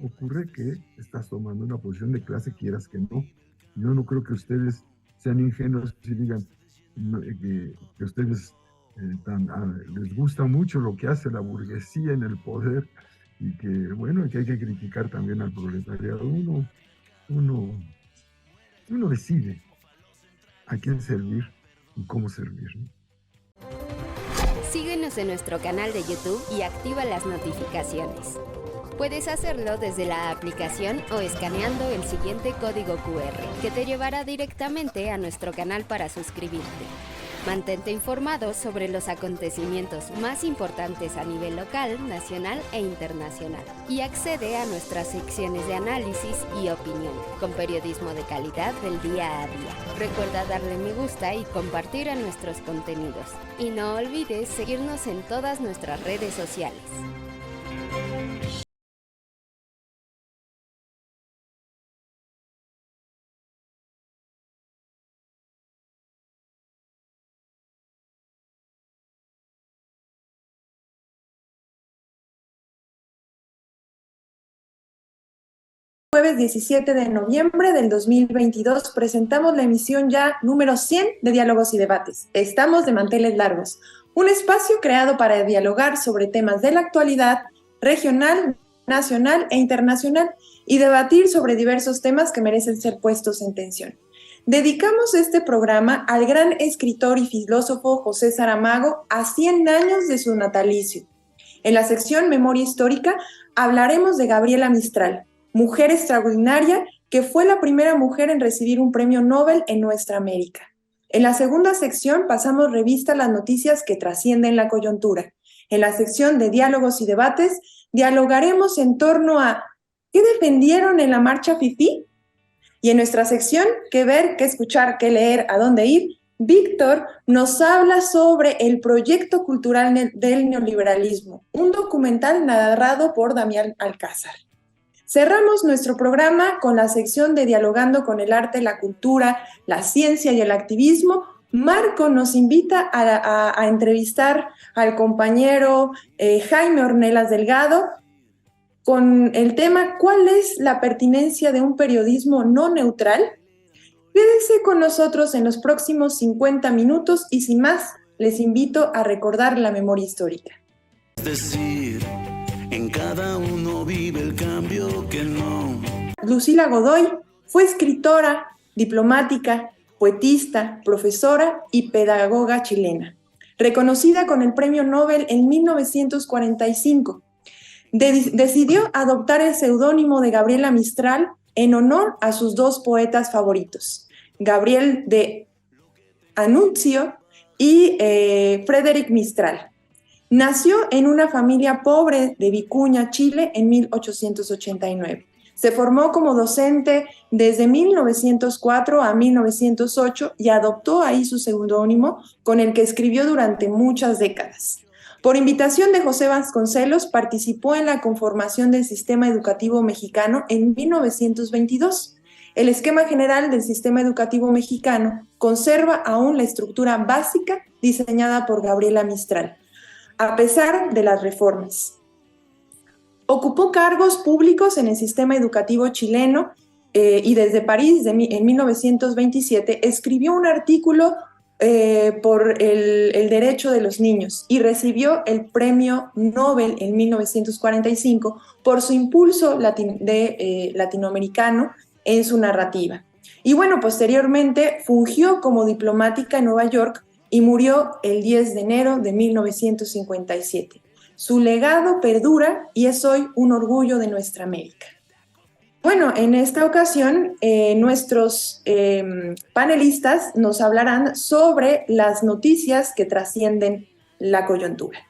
ocurre que estás tomando una posición de clase, quieras que no. Yo no creo que ustedes sean ingenuos y digan que ustedes les gusta mucho lo que hace la burguesía en el poder y que, bueno, que hay que criticar también al proletariado. Uno, uno decide a quién servir y cómo servir, ¿no? Síguenos en nuestro canal de YouTube y activa las notificaciones. Puedes hacerlo desde la aplicación o escaneando el siguiente código QR, que te llevará directamente a nuestro canal para suscribirte. Mantente informado sobre los acontecimientos más importantes a nivel local, nacional e internacional. Y accede a nuestras secciones de análisis y opinión, con periodismo de calidad del día a día. Recuerda darle me gusta y compartir a nuestros contenidos. Y no olvides seguirnos en todas nuestras redes sociales. Jueves 17 de noviembre del 2022 presentamos la emisión ya número 100 de Diálogos y Debates. Estamos de manteles largos, un espacio creado para dialogar sobre temas de la actualidad regional, nacional e internacional y debatir sobre diversos temas que merecen ser puestos en tensión. Dedicamos este programa al gran escritor y filósofo José Saramago a 100 años de su natalicio. En la sección Memoria Histórica hablaremos de Gabriela Mistral, mujer extraordinaria que fue la primera mujer en recibir un premio Nobel en nuestra América. En la segunda sección pasamos revista a las noticias que trascienden la coyuntura. En la sección de Diálogos y Debates dialogaremos en torno a ¿qué defendieron en la marcha FIFI? Y en nuestra sección ¿qué ver, qué escuchar, qué leer, a dónde ir?, Víctor nos habla sobre el proyecto cultural del neoliberalismo, un documental narrado por Damián Alcázar. Cerramos nuestro programa con la sección de Dialogando con el arte, la cultura, la ciencia y el activismo. Marco nos invita a entrevistar al compañero Jaime Ornelas Delgado con el tema ¿cuál es la pertinencia de un periodismo no neutral? Quédense con nosotros en los próximos 50 minutos y sin más, les invito a recordar la memoria histórica. Es decir, en cada uno vive el cambio que no. Lucila Godoy fue escritora, diplomática, poetista, profesora y pedagoga chilena, reconocida con el Premio Nobel en 1945. Decidió adoptar el seudónimo de Gabriela Mistral en honor a sus dos poetas favoritos, Gabriel de Annunzio y Frédéric Mistral. Nació en una familia pobre de Vicuña, Chile, en 1889. Se formó como docente desde 1904 a 1908 y adoptó ahí su seudónimo con el que escribió durante muchas décadas. Por invitación de José Vasconcelos, participó en la conformación del sistema educativo mexicano en 1922. El esquema general del sistema educativo mexicano conserva aún la estructura básica diseñada por Gabriela Mistral, a pesar de las reformas. Ocupó cargos públicos en el sistema educativo chileno y desde París en 1927 escribió un artículo por el derecho de los niños y recibió el premio Nobel en 1945 por su impulso latinoamericano en su narrativa. Y bueno, posteriormente fungió como diplomática en Nueva York y murió el 10 de enero de 1957. Su legado perdura y es hoy un orgullo de nuestra América. Bueno, en esta ocasión nuestros panelistas nos hablarán sobre las noticias que trascienden la coyuntura.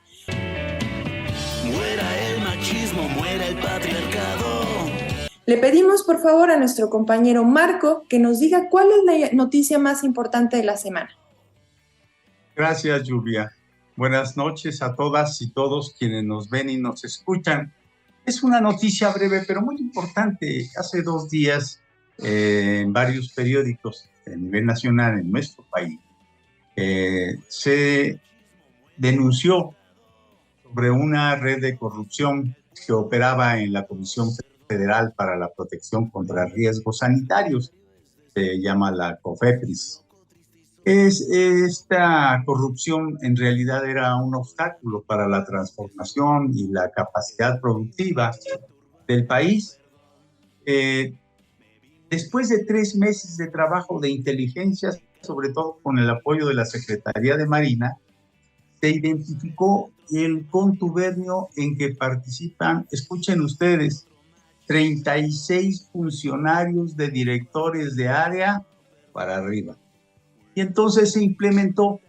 Muera el machismo, muera el patriarcado. Le pedimos por favor a nuestro compañero Marco que nos diga cuál es la noticia más importante de la semana. Gracias, Lluvia. Buenas noches a todas y todos quienes nos ven y nos escuchan. Es una noticia breve, pero muy importante. Hace 2 días, en varios periódicos a nivel nacional en nuestro país, se denunció sobre una red de corrupción que operaba en la Comisión Federal Federal para la Protección contra Riesgos Sanitarios, se llama la COFEPRIS. Esta corrupción en realidad era un obstáculo para la transformación y la capacidad productiva del país. Después de 3 meses de trabajo de inteligencia, sobre todo con el apoyo de la Secretaría de Marina, se identificó el contubernio en que participan, escuchen ustedes, 36 funcionarios de directores de área para arriba. Y entonces se implementó,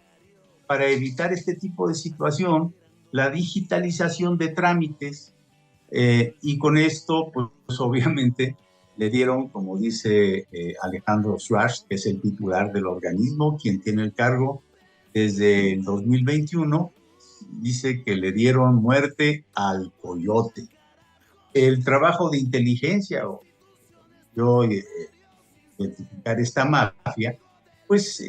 para evitar este tipo de situación, la digitalización de trámites, y con esto, pues obviamente, le dieron, como dice Alejandro Schwartz, que es el titular del organismo, quien tiene el cargo desde el 2021, dice que le dieron muerte al coyote. El trabajo de inteligencia, o yo identificar esta mafia, pues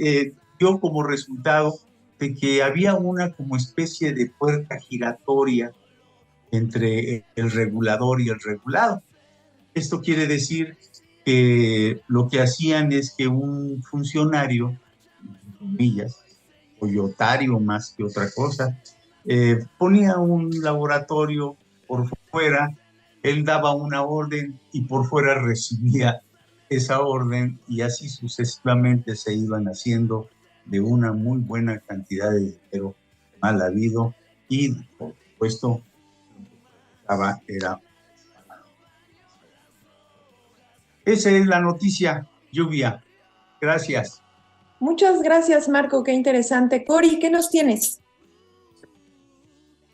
dio como resultado de que había una como especie de puerta giratoria entre el regulador y el regulado. Esto quiere decir que lo que hacían es que un funcionario, comillas, coyotario más que otra cosa, ponía un laboratorio por fuera, él daba una orden y por fuera recibía esa orden, y así sucesivamente se iban haciendo de una muy buena cantidad de dinero mal habido, y por supuesto era. Esa es la noticia, Lluvia. Gracias. Muchas gracias, Marco, qué interesante. Cori, ¿qué nos tienes?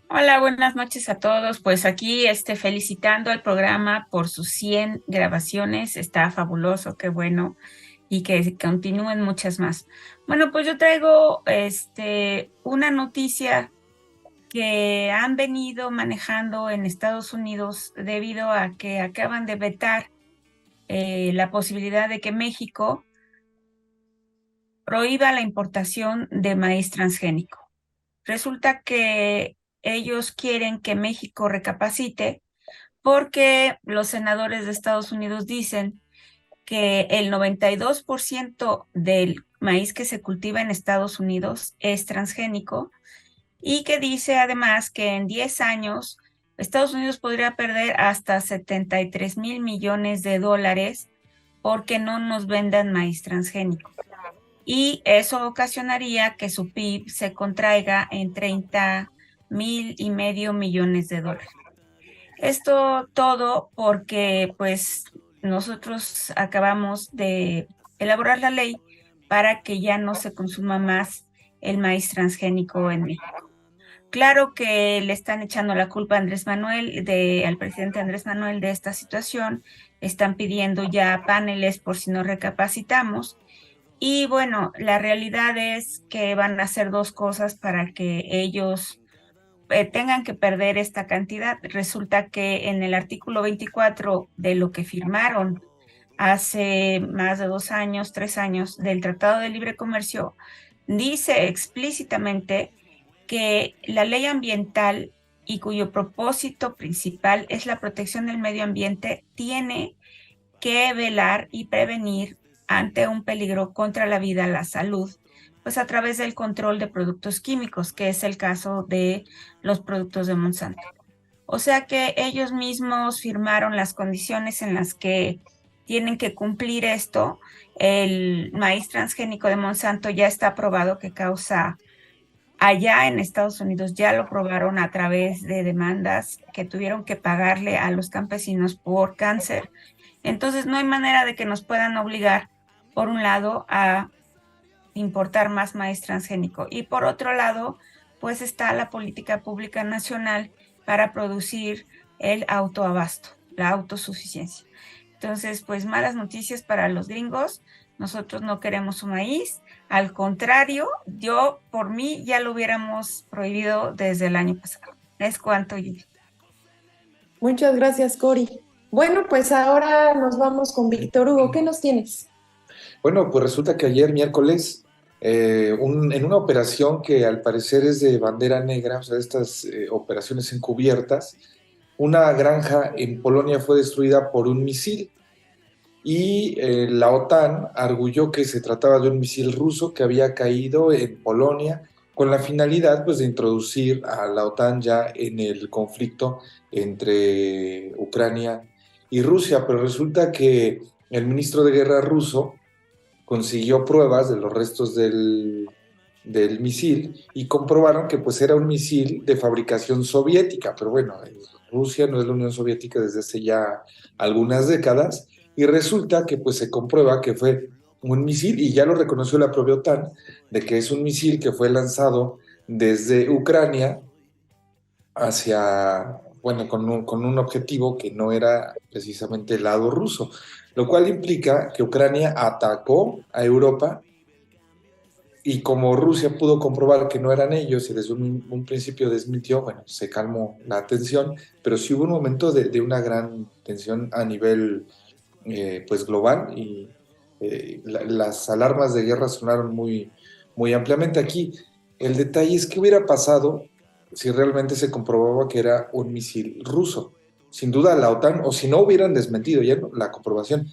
Hola, buenas noches a todos. Pues aquí felicitando al programa por sus 100 grabaciones. Está fabuloso, qué bueno, y que continúen muchas más. Bueno, pues yo traigo una noticia que han venido manejando en Estados Unidos debido a que acaban de vetar la posibilidad de que México prohíba la importación de maíz transgénico. Resulta que ellos quieren que México recapacite porque los senadores de Estados Unidos dicen que el 92% del maíz que se cultiva en Estados Unidos es transgénico, y que dice además que en 10 años Estados Unidos podría perder hasta 73,000 millones de dólares porque no nos vendan maíz transgénico. Y eso ocasionaría que su PIB se contraiga en 30,500 millones de dólares. Esto todo porque pues nosotros acabamos de elaborar la ley para que ya no se consuma más el maíz transgénico en México. Claro que le están echando la culpa a al presidente Andrés Manuel de esta situación. Están pidiendo ya paneles por si no recapacitamos. Y bueno, la realidad es que van a hacer 2 cosas para que ellos tengan que perder esta cantidad. Resulta que en el artículo 24 de lo que firmaron hace más de 2 años, 3 años, del Tratado de Libre Comercio, dice explícitamente que la ley ambiental, y cuyo propósito principal es la protección del medio ambiente, tiene que velar y prevenir ante un peligro contra la vida, la salud, pues a través del control de productos químicos, que es el caso de los productos de Monsanto. O sea que ellos mismos firmaron las condiciones en las que tienen que cumplir esto. El maíz transgénico de Monsanto ya está aprobado que causa, allá en Estados Unidos ya lo probaron a través de demandas que tuvieron que pagarle a los campesinos por cáncer. Entonces no hay manera de que nos puedan obligar, por un lado, a importar más maíz transgénico, y por otro lado, pues está la política pública nacional para producir el autoabasto, la autosuficiencia. Entonces, pues malas noticias para los gringos. Nosotros no queremos su maíz. Al contrario, yo por mí ya lo hubiéramos prohibido desde el año pasado. Es cuanto, Yuri. Muchas gracias, Cori. Bueno, pues ahora nos vamos con Víctor Hugo. ¿Qué nos tienes? Bueno, pues resulta que ayer miércoles, en una operación que al parecer es de bandera negra, o sea, estas operaciones encubiertas, una granja en Polonia fue destruida por un misil y la OTAN arguyó que se trataba de un misil ruso que había caído en Polonia con la finalidad pues, de introducir a la OTAN ya en el conflicto entre Ucrania y Rusia, pero resulta que el ministro de Guerra ruso consiguió pruebas de los restos del misil y comprobaron que pues era un misil de fabricación soviética, pero bueno, Rusia no es la Unión Soviética desde hace ya algunas décadas y resulta que pues se comprueba que fue un misil y ya lo reconoció la propia OTAN de que es un misil que fue lanzado desde Ucrania hacia, bueno, con un objetivo que no era precisamente el lado ruso, lo cual implica que Ucrania atacó a Europa y como Rusia pudo comprobar que no eran ellos y desde un principio desmintió, bueno, se calmó la tensión, pero sí hubo un momento de una gran tensión a nivel pues global y las alarmas de guerra sonaron muy, muy ampliamente aquí. El detalle es qué hubiera pasado si realmente se comprobaba que era un misil ruso. Sin duda la OTAN, o si no hubieran desmentido ya la comprobación,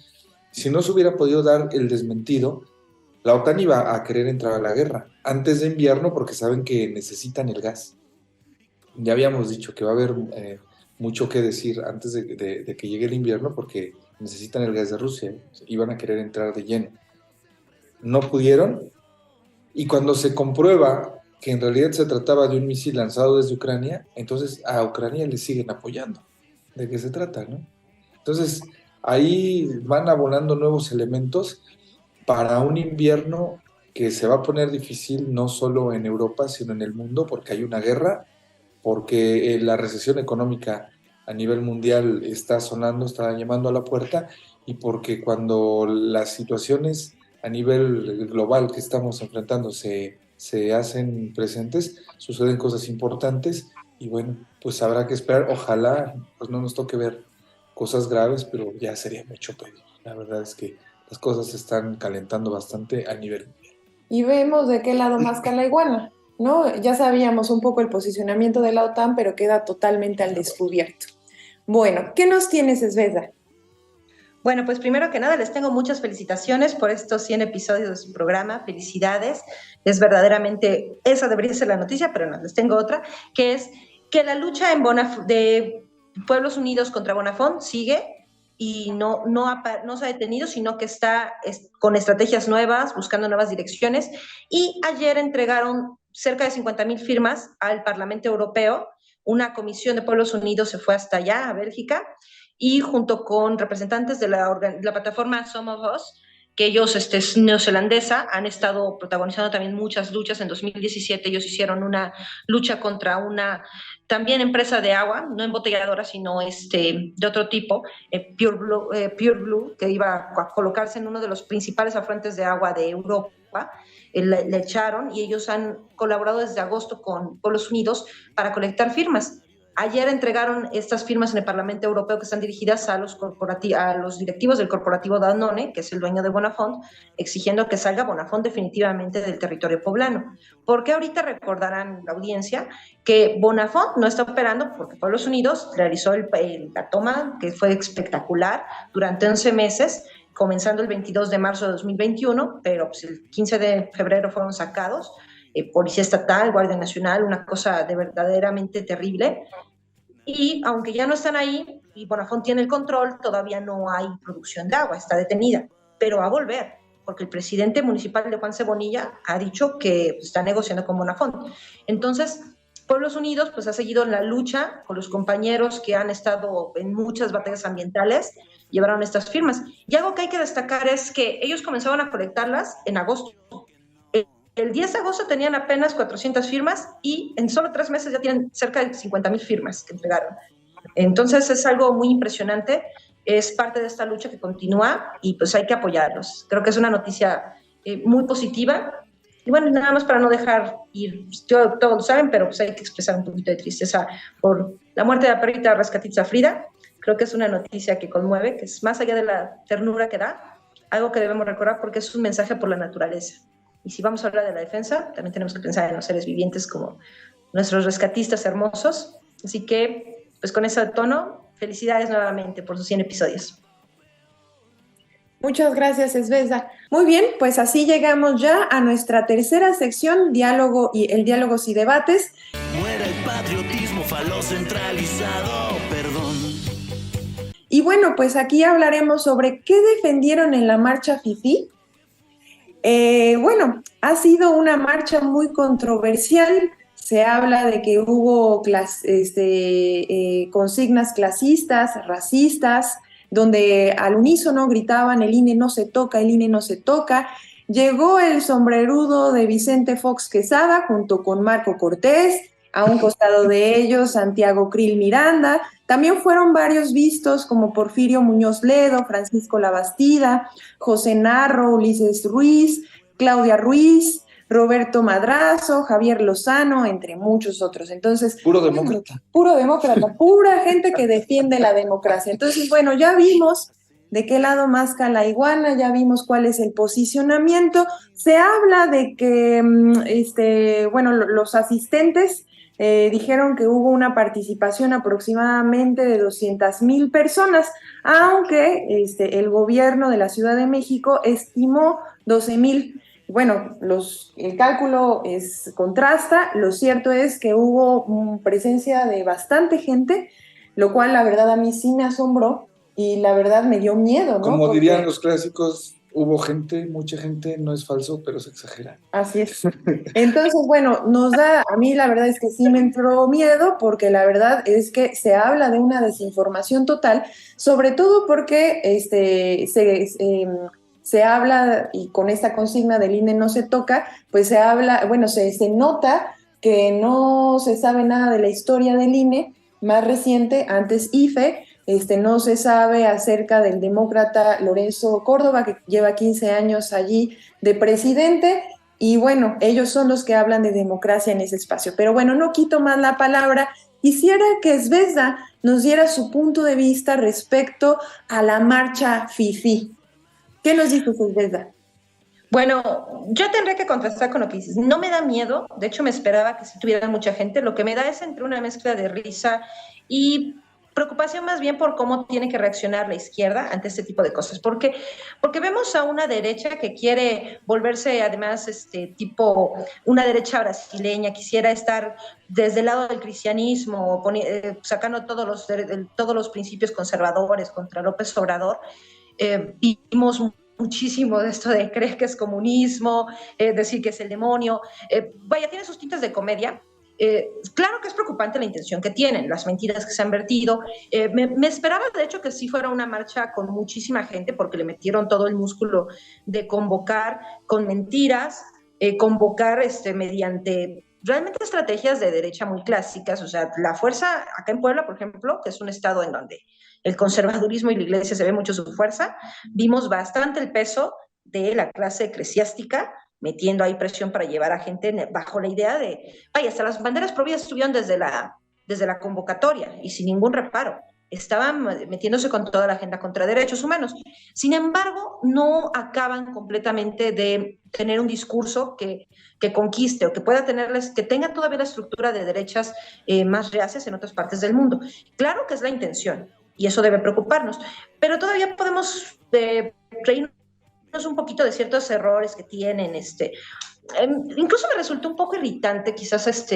si no se hubiera podido dar el desmentido, la OTAN iba a querer entrar a la guerra antes de invierno porque saben que necesitan el gas. Ya habíamos dicho que va a haber mucho que decir antes de que llegue el invierno porque necesitan el gas de Rusia. Iban a querer entrar de lleno. No pudieron y cuando se comprueba que en realidad se trataba de un misil lanzado desde Ucrania, entonces a Ucrania le siguen apoyando. ¿De qué se trata, no? Entonces ahí van abonando nuevos elementos para un invierno que se va a poner difícil no solo en Europa, sino en el mundo, porque hay una guerra, porque la recesión económica a nivel mundial está sonando, está llamando a la puerta, y porque cuando las situaciones a nivel global que estamos enfrentando se hacen presentes, suceden cosas importantes, y bueno, pues habrá que esperar, ojalá pues no nos toque ver cosas graves, pero ya sería mucho pedir. La verdad es que las cosas se están calentando bastante a nivel mundial. Y vemos de qué lado masca la iguana, ¿no? Ya sabíamos un poco el posicionamiento de la OTAN, pero queda totalmente al descubierto. Bueno, ¿qué nos tienes, Svezda? Bueno, pues primero que nada les tengo muchas felicitaciones por estos 100 episodios de su programa. Felicidades. Es verdaderamente, esa debería ser la noticia, pero no, les tengo otra, que es que la lucha de Pueblos Unidos contra Bonafont sigue y no se ha detenido, sino que está con estrategias nuevas, buscando nuevas direcciones. Y ayer entregaron cerca de 50,000 firmas al Parlamento Europeo. Una comisión de Pueblos Unidos se fue hasta allá, a Bélgica, y junto con representantes de la plataforma Some of Us, que ellos, es neozelandesa, han estado protagonizando también muchas luchas. En 2017 ellos hicieron una lucha contra una también empresa de agua, no embotelladora, sino de otro tipo, Pure Blue, que iba a colocarse en uno de los principales afluentes de agua de Europa. Le echaron y ellos han colaborado desde agosto con Pueblos Unidos para colectar firmas. Ayer entregaron estas firmas en el Parlamento Europeo que están dirigidas a los directivos del corporativo Danone, que es el dueño de Bonafont, exigiendo que salga Bonafont definitivamente del territorio poblano. Porque ahorita recordarán la audiencia que Bonafont no está operando porque Pueblos Unidos realizó la toma, que fue espectacular, durante 11 meses, comenzando el 22 de marzo de 2021, pero pues el 15 de febrero fueron sacados. Policía Estatal, Guardia Nacional, una cosa verdaderamente terrible. Y aunque ya no están ahí y Bonafont tiene el control, todavía no hay producción de agua, está detenida, pero va a volver, porque el presidente municipal de Juan Cebonilla ha dicho que está negociando con Bonafont. Entonces, Pueblos Unidos pues ha seguido en la lucha con los compañeros que han estado en muchas batallas ambientales, llevaron estas firmas. Y algo que hay que destacar es que ellos comenzaron a colectarlas en agosto. El 10 de agosto tenían apenas 400 firmas y en solo 3 meses ya tienen cerca de 50,000 firmas que entregaron. Entonces es algo muy impresionante, es parte de esta lucha que continúa y pues hay que apoyarlos. Creo que es una noticia muy positiva. Y bueno, nada más para no dejar ir, todos lo saben, pero pues hay que expresar un poquito de tristeza por la muerte de la perrita rescatista Frida. Creo que es una noticia que conmueve, que es más allá de la ternura que da, algo que debemos recordar porque es un mensaje por la naturaleza. Y si vamos a hablar de la defensa, también tenemos que pensar en los seres vivientes como nuestros rescatistas hermosos. Así que pues con ese tono, felicidades nuevamente por sus 100 episodios. Muchas gracias, Esbezda. Muy bien, pues así llegamos ya a nuestra tercera sección, diálogos y debates. Muera el patriotismo falocentralizado, perdón. Y bueno, pues aquí hablaremos sobre qué defendieron en la marcha FIFI. Bueno, ha sido una marcha muy controversial. Se habla de que hubo consignas clasistas, racistas, donde al unísono gritaban el INE no se toca, el INE no se toca. Llegó el sombrerudo de Vicente Fox Quesada junto con Marco Cortés, a un costado de ellos Santiago Krill Miranda. También fueron varios vistos como Porfirio Muñoz Ledo, Francisco Labastida, José Narro, Ulises Ruiz, Claudia Ruiz, Roberto Madrazo, Javier Lozano, entre muchos otros. Entonces, puro demócrata, pura gente que defiende la democracia. Entonces, bueno, ya vimos de qué lado masca la iguana, ya vimos cuál es el posicionamiento. Se habla de que, los asistentes dijeron que hubo una participación aproximadamente de 200,000 personas, aunque el gobierno de la Ciudad de México estimó 12,000. Bueno, el cálculo contrasta. Lo cierto es que hubo presencia de bastante gente, lo cual la verdad a mí sí me asombró y la verdad me dio miedo, ¿no? Como dirían los clásicos, hubo gente, mucha gente, no es falso, pero se exagera. Así es. Entonces, bueno, a mí la verdad es que sí me entró miedo, porque la verdad es que se habla de una desinformación total, sobre todo porque se habla, y con esta consigna del INE no se toca, pues se habla, bueno, se nota que no se sabe nada de la historia del INE más reciente, antes IFE. No se sabe acerca del demócrata Lorenzo Córdoba, que lleva 15 años allí de presidente, y bueno, ellos son los que hablan de democracia en ese espacio. Pero bueno, no quito más la palabra. Quisiera que Esbezda nos diera su punto de vista respecto a la marcha FIFI. ¿Qué nos dices, Esbezda? Bueno, yo tendré que contrastar con lo que dices. No me da miedo, de hecho me esperaba que sí tuviera mucha gente. Lo que me da es entre una mezcla de risa y preocupación más bien por cómo tiene que reaccionar la izquierda ante este tipo de cosas. Porque vemos a una derecha que quiere volverse además tipo una derecha brasileña, quisiera estar desde el lado del cristianismo, sacando todos los principios conservadores contra López Obrador. Vimos muchísimo de esto de creer que es comunismo, decir que es el demonio. Tiene sus tintas de comedia. Claro que es preocupante la intención que tienen, las mentiras que se han vertido. Me esperaba, de hecho, que sí fuera una marcha con muchísima gente, porque le metieron todo el músculo de convocar con mentiras, convocar mediante realmente estrategias de derecha muy clásicas. O sea, la fuerza, acá en Puebla, por ejemplo, que es un estado en donde el conservadurismo y la iglesia se ve mucho su fuerza, vimos bastante el peso de la clase eclesiástica metiendo ahí presión para llevar a gente bajo la idea de, hasta las banderas prohibidas estuvieron desde la convocatoria y sin ningún reparo. Estaban metiéndose con toda la agenda contra derechos humanos. Sin embargo, no acaban completamente de tener un discurso que conquiste o que pueda que tenga todavía la estructura de derechas más reacias en otras partes del mundo. Claro que es la intención y eso debe preocuparnos, pero todavía podemos reírnos un poquito de ciertos errores que tienen. Incluso me resultó un poco irritante, quizás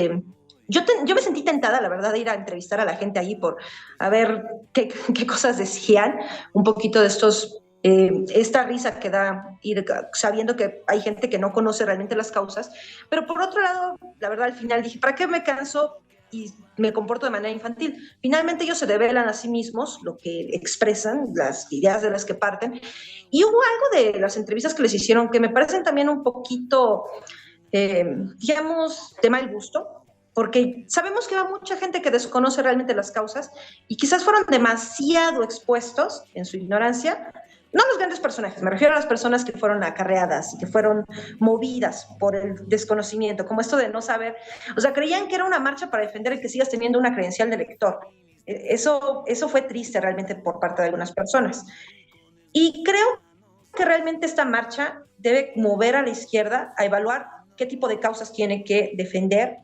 yo me sentí tentada, la verdad, de ir a entrevistar a la gente allí a ver qué cosas decían, un poquito de esta risa que da ir sabiendo que hay gente que no conoce realmente las causas, pero por otro lado, la verdad, al final dije, ¿para qué me canso y me comporto de manera infantil? Finalmente ellos se develan a sí mismos lo que expresan, las ideas de las que parten, y hubo algo de las entrevistas que les hicieron que me parecen también un poquito, digamos, de mal gusto, porque sabemos que va mucha gente que desconoce realmente las causas y quizás fueron demasiado expuestos en su ignorancia. No los grandes personajes, me refiero a las personas que fueron acarreadas y que fueron movidas por el desconocimiento, como esto de no saber, o sea, creían que era una marcha para defender el que sigas teniendo una credencial de lector. Eso fue triste realmente por parte de algunas personas. Y creo que realmente esta marcha debe mover a la izquierda a evaluar qué tipo de causas tiene que defender,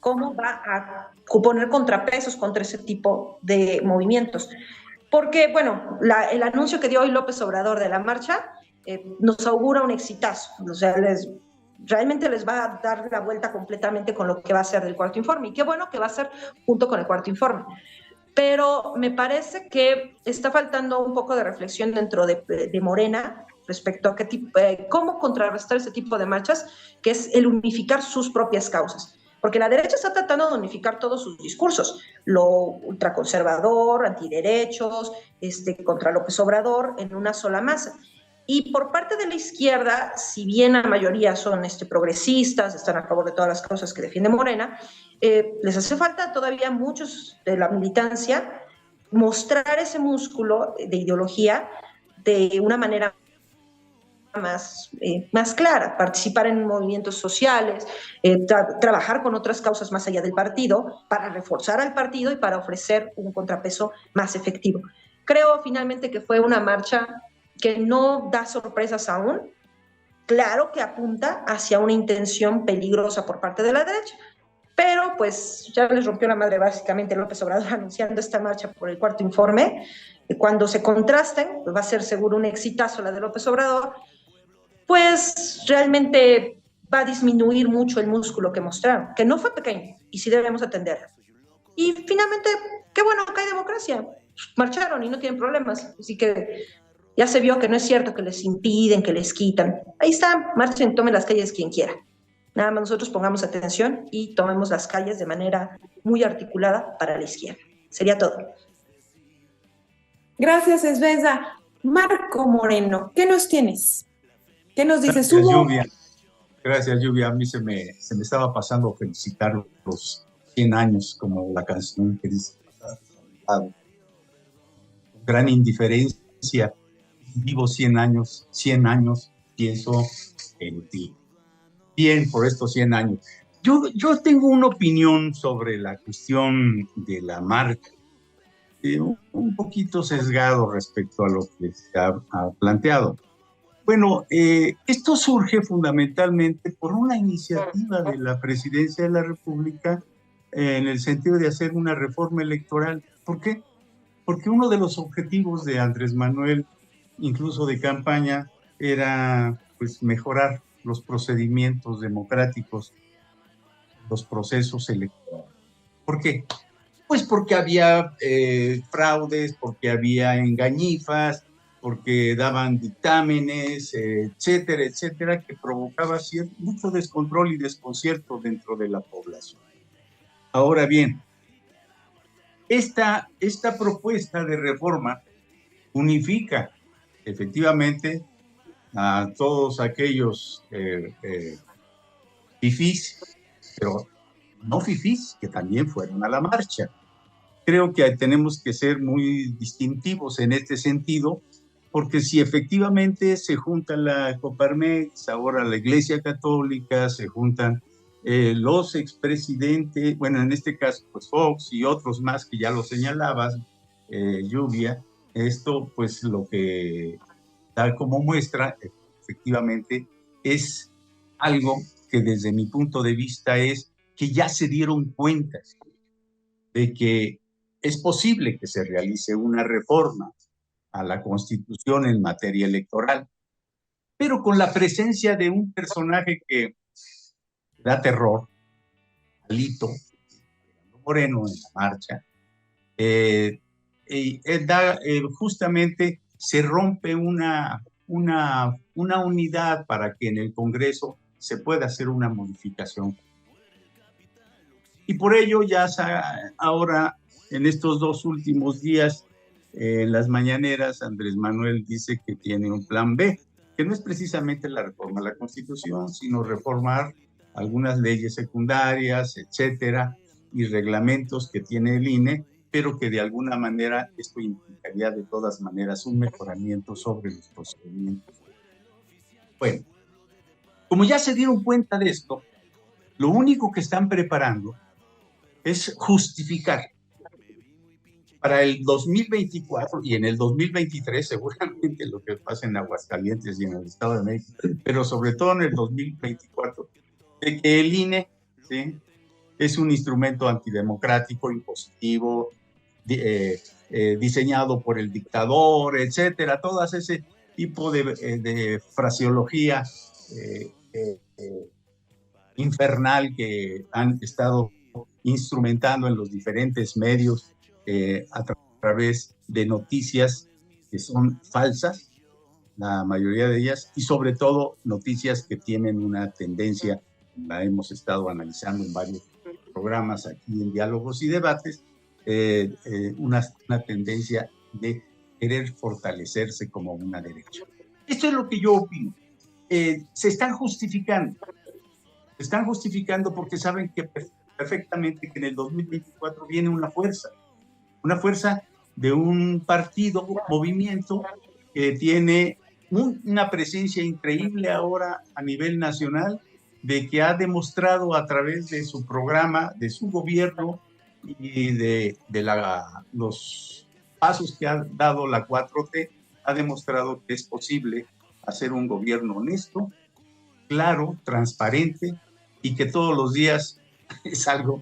cómo va a poner contrapesos contra ese tipo de movimientos. Porque, bueno, el anuncio que dio hoy López Obrador de la marcha nos augura un exitazo. O sea, realmente les va a dar la vuelta completamente con lo que va a ser del cuarto informe. Y qué bueno que va a ser junto con el cuarto informe. Pero me parece que está faltando un poco de reflexión dentro de Morena respecto a cómo contrarrestar ese tipo de marchas, que es el unificar sus propias causas. Porque la derecha está tratando de unificar todos sus discursos, lo ultraconservador, antiderechos, contra López Obrador, en una sola masa. Y por parte de la izquierda, si bien la mayoría son progresistas, están a favor de todas las causas que defiende Morena, les hace falta todavía muchos de la militancia mostrar ese músculo de ideología de una manera más clara, participar en movimientos sociales, trabajar con otras causas más allá del partido, para reforzar al partido y para ofrecer un contrapeso más efectivo. Creo finalmente que fue una marcha que no da sorpresas aún, claro que apunta hacia una intención peligrosa por parte de la derecha, pero pues ya les rompió la madre básicamente López Obrador anunciando esta marcha por el cuarto informe. Cuando se contrasten, pues va a ser seguro un exitazo la de López Obrador, pues realmente va a disminuir mucho el músculo que mostraron, que no fue pequeño, y sí debemos atenderlo. Y finalmente, qué bueno que hay democracia, marcharon y no tienen problemas, así que ya se vio que no es cierto que les impiden, que les quitan. Ahí está, marchen, tomen las calles quien quiera. Nada más nosotros pongamos atención y tomemos las calles de manera muy articulada para la izquierda. Sería todo. Gracias, Esbeza. Marco Moreno, ¿qué nos tienes? ¿Qué nos dices? Gracias, Lluvia. Gracias, Lluvia. A mí se me estaba pasando felicitar los 100 años, como la canción que dice. Con gran indiferencia, vivo 100 años, pienso en ti. Bien, por estos 100 años. Yo tengo una opinión sobre la cuestión de la marca, un poquito sesgado respecto a lo que se ha planteado. Bueno, esto surge fundamentalmente por una iniciativa de la Presidencia de la República en el sentido de hacer una reforma electoral. ¿Por qué? Porque uno de los objetivos de Andrés Manuel, incluso de campaña, era pues mejorar los procedimientos democráticos, los procesos electorales. ¿Por qué? Pues porque había fraudes, porque había engañifas, porque daban dictámenes, etcétera, etcétera, que provocaba mucho descontrol y desconcierto dentro de la población. Ahora bien, esta propuesta de reforma unifica efectivamente a todos aquellos fifís, pero no fifís, que también fueron a la marcha. Creo que tenemos que ser muy distintivos en este sentido, porque si efectivamente se junta la Coparmex, ahora la Iglesia Católica, se juntan los expresidentes, bueno, en este caso pues Fox y otros más que ya lo señalabas, Lluvia, esto pues lo que da como muestra efectivamente es algo que desde mi punto de vista es que ya se dieron cuenta de que es posible que se realice una reforma a la Constitución en materia electoral, pero con la presencia de un personaje que da terror, Alito Moreno en la marcha, justamente se rompe una unidad para que en el Congreso se pueda hacer una modificación. Y por ello ya ahora, en estos 2 últimos días, en las mañaneras, Andrés Manuel dice que tiene un plan B, que no es precisamente la reforma a la Constitución, sino reformar algunas leyes secundarias, etcétera, y reglamentos que tiene el INE, pero que de alguna manera esto implicaría de todas maneras un mejoramiento sobre los procedimientos. Bueno, como ya se dieron cuenta de esto, lo único que están preparando es justificar para el 2024 y en el 2023, seguramente lo que pasa en Aguascalientes y en el Estado de México, pero sobre todo en el 2024, de que el INE, ¿sí?, es un instrumento antidemocrático, impositivo, diseñado por el dictador, etcétera, todas ese tipo de fraseología infernal que han estado instrumentando en los diferentes medios a través de noticias que son falsas, la mayoría de ellas, y sobre todo noticias que tienen una tendencia, la hemos estado analizando en varios programas aquí en Diálogos y Debates, una tendencia de querer fortalecerse como una derecha. Esto es lo que yo opino. Se están justificando porque saben que perfectamente que en el 2024 viene una fuerza de un partido, movimiento, que tiene una presencia increíble ahora a nivel nacional, de que ha demostrado a través de su programa, de su gobierno y de los pasos que ha dado la 4T, ha demostrado que es posible hacer un gobierno honesto, claro, transparente, y que todos los días es algo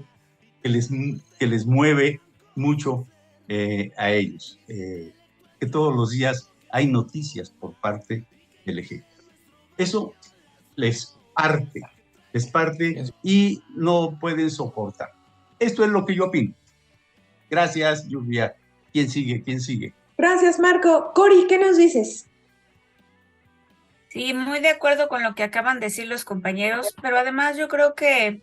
que les mueve mucho a ellos, que todos los días hay noticias por parte del Ejecutivo. Eso les parte y no pueden soportar. Esto es lo que yo opino. Gracias, Lluvia. ¿Quién sigue? Gracias, Marco. Cori, ¿qué nos dices? Sí, muy de acuerdo con lo que acaban de decir los compañeros, pero además yo creo que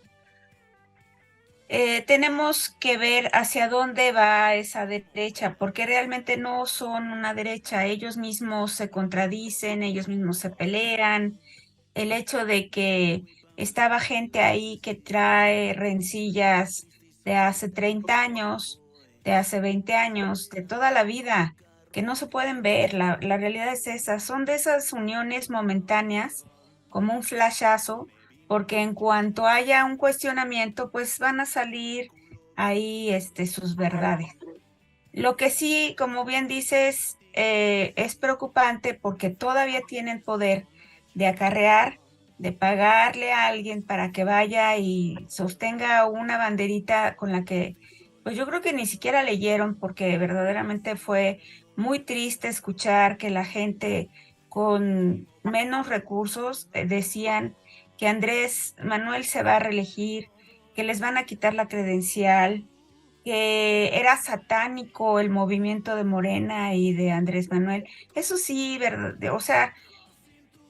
tenemos que ver hacia dónde va esa derecha, porque realmente no son una derecha, ellos mismos se contradicen, ellos mismos se pelean. El hecho de que estaba gente ahí que trae rencillas de hace 30 años, de hace 20 años, de toda la vida, que no se pueden ver. La realidad es esa, son de esas uniones momentáneas, como un flashazo, porque en cuanto haya un cuestionamiento, pues van a salir ahí sus verdades. Lo que sí, como bien dices, es preocupante porque todavía tienen poder de acarrear, de pagarle a alguien para que vaya y sostenga una banderita con la que, pues yo creo que ni siquiera leyeron, porque verdaderamente fue muy triste escuchar que la gente con menos recursos decían que Andrés Manuel se va a reelegir, que les van a quitar la credencial, que era satánico el movimiento de Morena y de Andrés Manuel. Eso sí, verdad, o sea,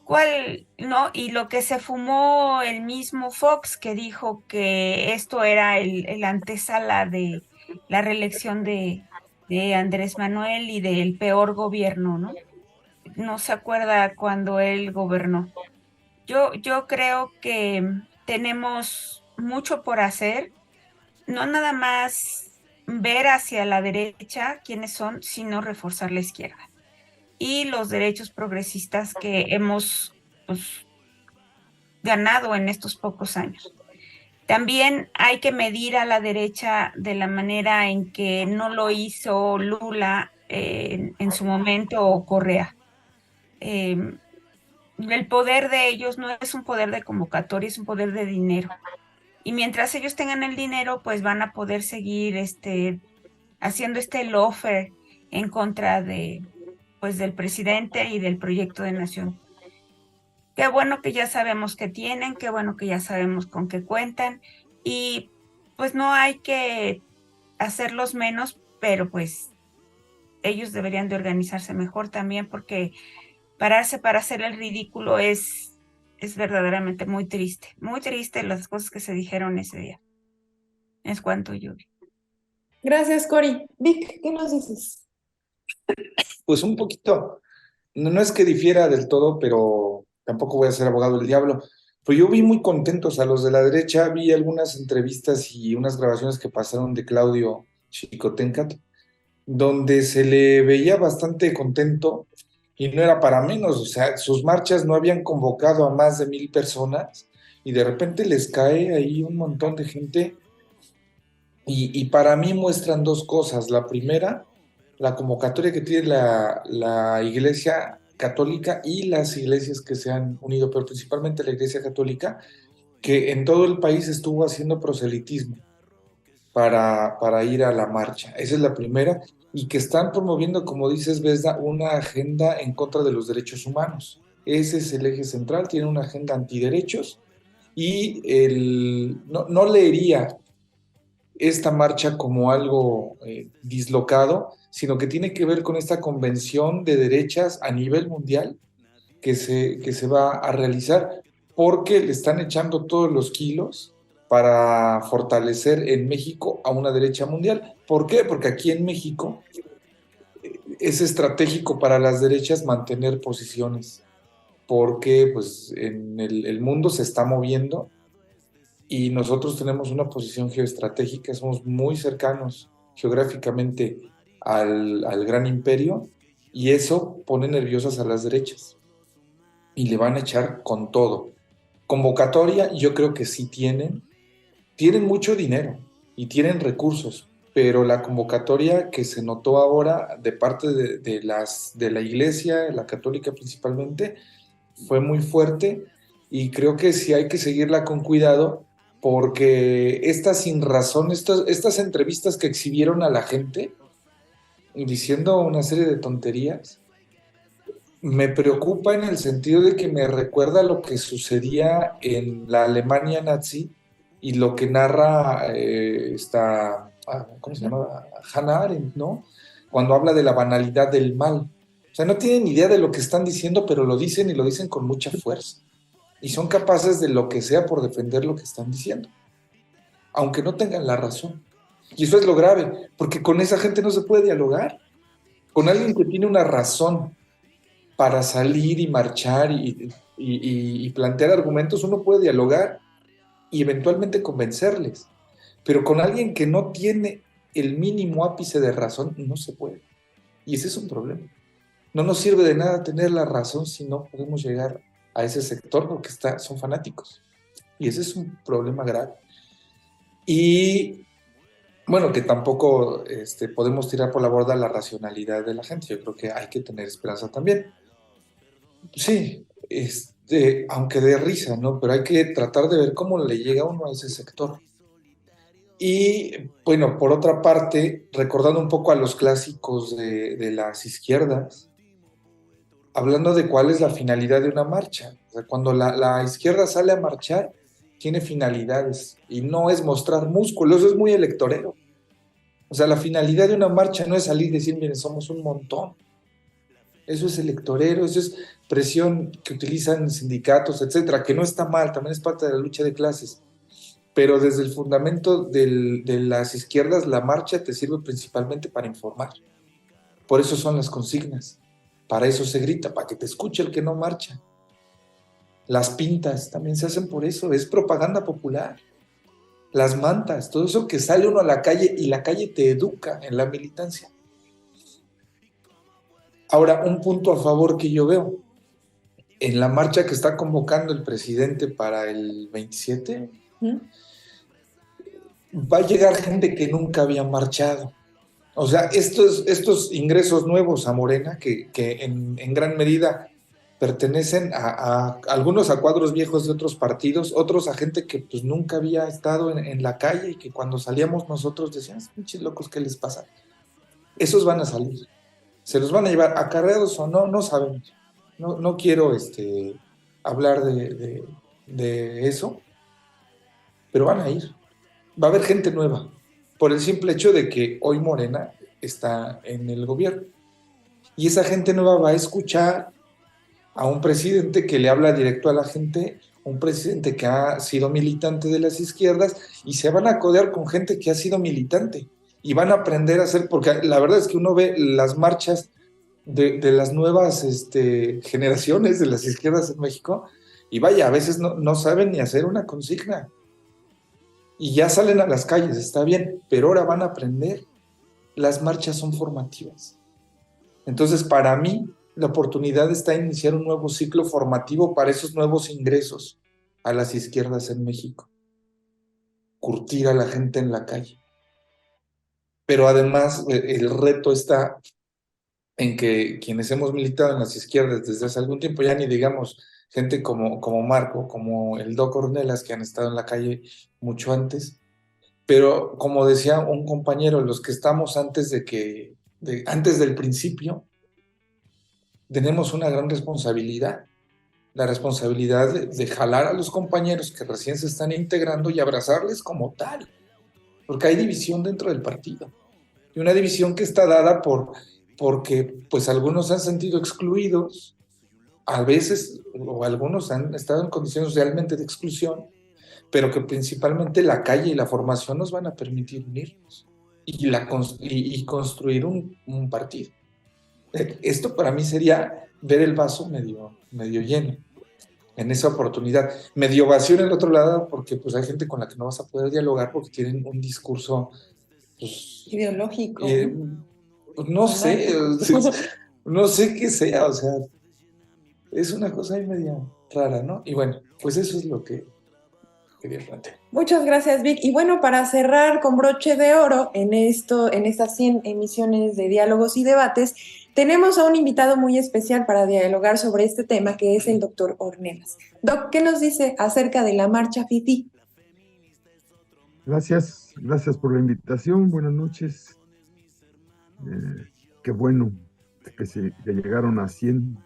¿cuál? No, y lo que se fumó el mismo Fox, que dijo que esto era el antesala de la reelección de Andrés Manuel y del peor gobierno, ¿no? No se acuerda cuando él gobernó. Yo creo que tenemos mucho por hacer, no nada más ver hacia la derecha quiénes son, sino reforzar la izquierda y los derechos progresistas que hemos, pues, ganado en estos pocos años. También hay que medir a la derecha de la manera en que no lo hizo Lula en su momento, o Correa. El poder de ellos no es un poder de convocatoria, es un poder de dinero. Y mientras ellos tengan el dinero, pues van a poder seguir haciendo lawfare en contra pues, del presidente y del proyecto de nación. Qué bueno que ya sabemos qué tienen, qué bueno que ya sabemos con qué cuentan, y pues no hay que hacerlos menos, pero pues ellos deberían de organizarse mejor también, porque pararse para hacer el ridículo es verdaderamente muy triste las cosas que se dijeron ese día. Es cuanto, Yuri. Gracias, Cori. Vic, ¿qué nos dices? Pues un poquito, no es que difiera del todo, pero tampoco voy a ser abogado del diablo. Pues yo vi muy contentos a los de la derecha, vi algunas entrevistas y unas grabaciones que pasaron de Claudio Xicoténcatl, donde se le veía bastante contento, y no era para menos. O sea, sus marchas no habían convocado a más de 1,000 personas y de repente les cae ahí un montón de gente, y para mí muestran dos cosas. La primera, la convocatoria que tiene la Iglesia Católica y las iglesias que se han unido, pero principalmente la Iglesia Católica, que en todo el país estuvo haciendo proselitismo para ir a la marcha. Esa es la primera, y que están promoviendo, como dices, Vesda, una agenda en contra de los derechos humanos. Ese es el eje central, tiene una agenda antiderechos, y no leería esta marcha como algo dislocado, sino que tiene que ver con esta convención de derechas a nivel mundial que se va a realizar, porque le están echando todos los kilos para fortalecer en México a una derecha mundial. ¿Por qué? Porque aquí en México es estratégico para las derechas mantener posiciones, porque pues, en el mundo se está moviendo y nosotros tenemos una posición geoestratégica, somos muy cercanos geográficamente al gran imperio, y eso pone nerviosas a las derechas y le van a echar con todo. Convocatoria, yo creo que sí tienen mucho dinero y tienen recursos, pero la convocatoria que se notó ahora de parte de la Iglesia, la católica principalmente, fue muy fuerte, y creo que sí hay que seguirla con cuidado, porque esta sin razón, estas entrevistas que exhibieron a la gente diciendo una serie de tonterías, me preocupa en el sentido de que me recuerda lo que sucedía en la Alemania nazi y lo que narra ¿cómo se llama? Hannah Arendt, ¿no? Cuando habla de la banalidad del mal. O sea, no tienen idea de lo que están diciendo, pero lo dicen, y lo dicen con mucha fuerza. Y son capaces de lo que sea por defender lo que están diciendo, aunque no tengan la razón. Y eso es lo grave, porque con esa gente no se puede dialogar. Con alguien que tiene una razón para salir y marchar y plantear argumentos, uno puede dialogar y eventualmente convencerles. Pero con alguien que no tiene el mínimo ápice de razón, no se puede. Y ese es un problema. No nos sirve de nada tener la razón si no podemos llegar a ese sector, porque son fanáticos. Y ese es un problema grave. Y bueno, que tampoco podemos tirar por la borda la racionalidad de la gente. Yo creo que hay que tener esperanza también. Sí, aunque de risa, ¿no? Pero hay que tratar de ver cómo le llega uno a ese sector. Y bueno, por otra parte, recordando un poco a los clásicos de las izquierdas, hablando de cuál es la finalidad de una marcha. O sea, cuando la izquierda sale a marchar, tiene finalidades y no es mostrar músculos, eso es muy electorero. O sea, la finalidad de una marcha no es salir y decir, miren, somos un montón. Eso es electorero, eso es presión que utilizan sindicatos, etcétera, que no está mal, también es parte de la lucha de clases. Pero desde el fundamento de las izquierdas, la marcha te sirve principalmente para informar. Por eso son las consignas, para eso se grita, para que te escuche el que no marcha. Las pintas también se hacen por eso, es propaganda popular. Las mantas, todo eso que sale uno a la calle y la calle te educa en la militancia. Ahora, un punto a favor que yo veo, en la marcha que está convocando el presidente para el 27, va a llegar gente que nunca había marchado. O sea, estos ingresos nuevos a Morena, que en gran medida pertenecen a algunos a cuadros viejos de otros partidos, otros a gente que pues nunca había estado en la calle, y que cuando salíamos nosotros decíamos, pinches locos, ¿qué les pasa? Esos van a salir. ¿Se los van a llevar acarreados o no? No sabemos. No quiero hablar de eso, pero van a ir. Va a haber gente nueva, por el simple hecho de que hoy Morena está en el gobierno. Y esa gente nueva va a escuchar a un presidente que le habla directo a la gente, un presidente que ha sido militante de las izquierdas, y se van a codear con gente que ha sido militante. Y van a aprender a hacer, porque la verdad es que uno ve las marchas de las nuevas generaciones de las izquierdas en México, y vaya, a veces no saben ni hacer una consigna. Y ya salen a las calles, está bien, pero ahora van a aprender. Las marchas son formativas. Entonces, para mí, la oportunidad está en iniciar un nuevo ciclo formativo para esos nuevos ingresos a las izquierdas en México. Curtir a la gente en la calle. Pero además, el reto está en que quienes hemos militado en las izquierdas desde hace algún tiempo, ya ni digamos gente como Marco, como el Doc Ornelas, que han estado en la calle mucho antes, pero como decía un compañero, los que estamos antes del principio, tenemos una gran responsabilidad, la responsabilidad de jalar a los compañeros que recién se están integrando y abrazarles como tal, porque hay división dentro del partido, y una división que está dada porque pues algunos se han sentido excluidos, a veces, o algunos han estado en condiciones realmente de exclusión, pero que principalmente la calle y la formación nos van a permitir unirnos y construir un partido. Esto para mí sería ver el vaso medio lleno en esa oportunidad. Medio vacío en el otro lado, porque pues hay gente con la que no vas a poder dialogar porque tienen un discurso pues, Ideológico. pues, no sé, no sé qué sea, o sea, es una cosa ahí media rara, ¿no? Y bueno, pues eso es lo que quería plantear. Muchas gracias, Vic. Y bueno, para cerrar con broche de oro en estas 100 emisiones de diálogos y debates, tenemos a un invitado muy especial para dialogar sobre este tema, que es el doctor Ornelas. Doc, ¿qué nos dice acerca de la marcha FIFI? Gracias por la invitación. Buenas noches. Qué bueno que llegaron a 100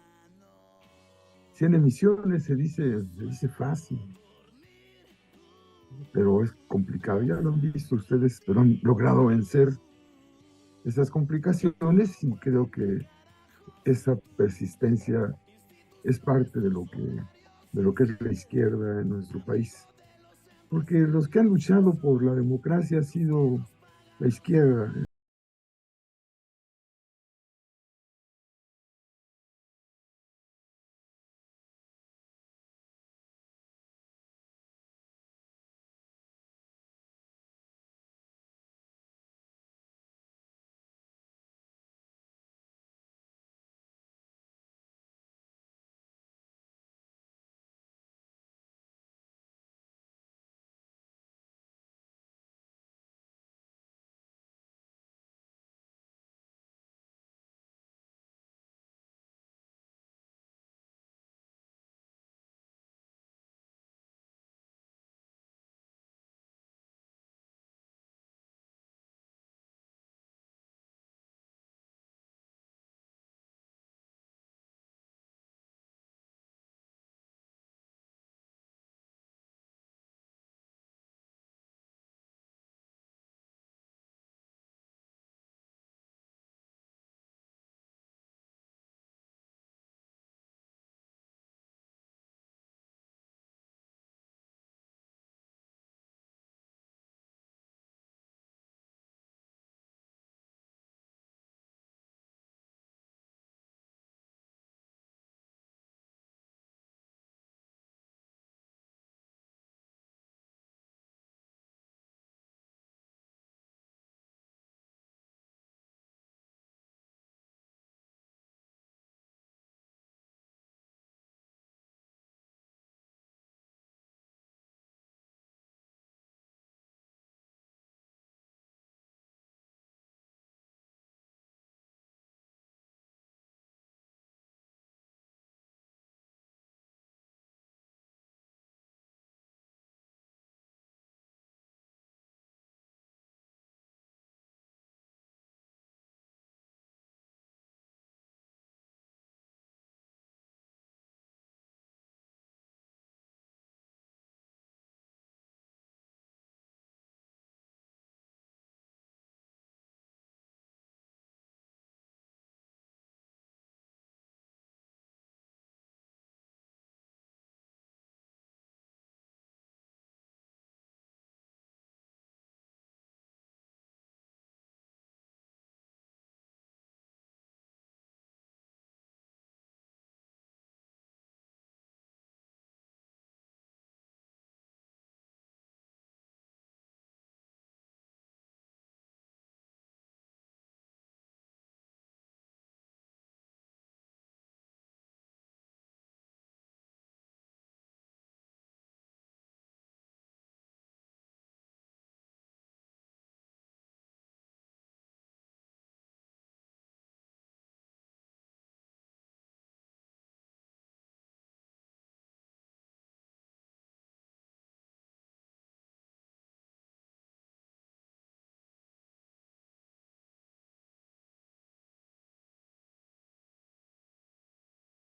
emisiones, se dice fácil, pero es complicado. Ya lo han visto ustedes, pero han logrado vencer esas complicaciones y creo que esa persistencia es parte de lo que es la izquierda en nuestro país. Porque los que han luchado por la democracia ha sido la izquierda.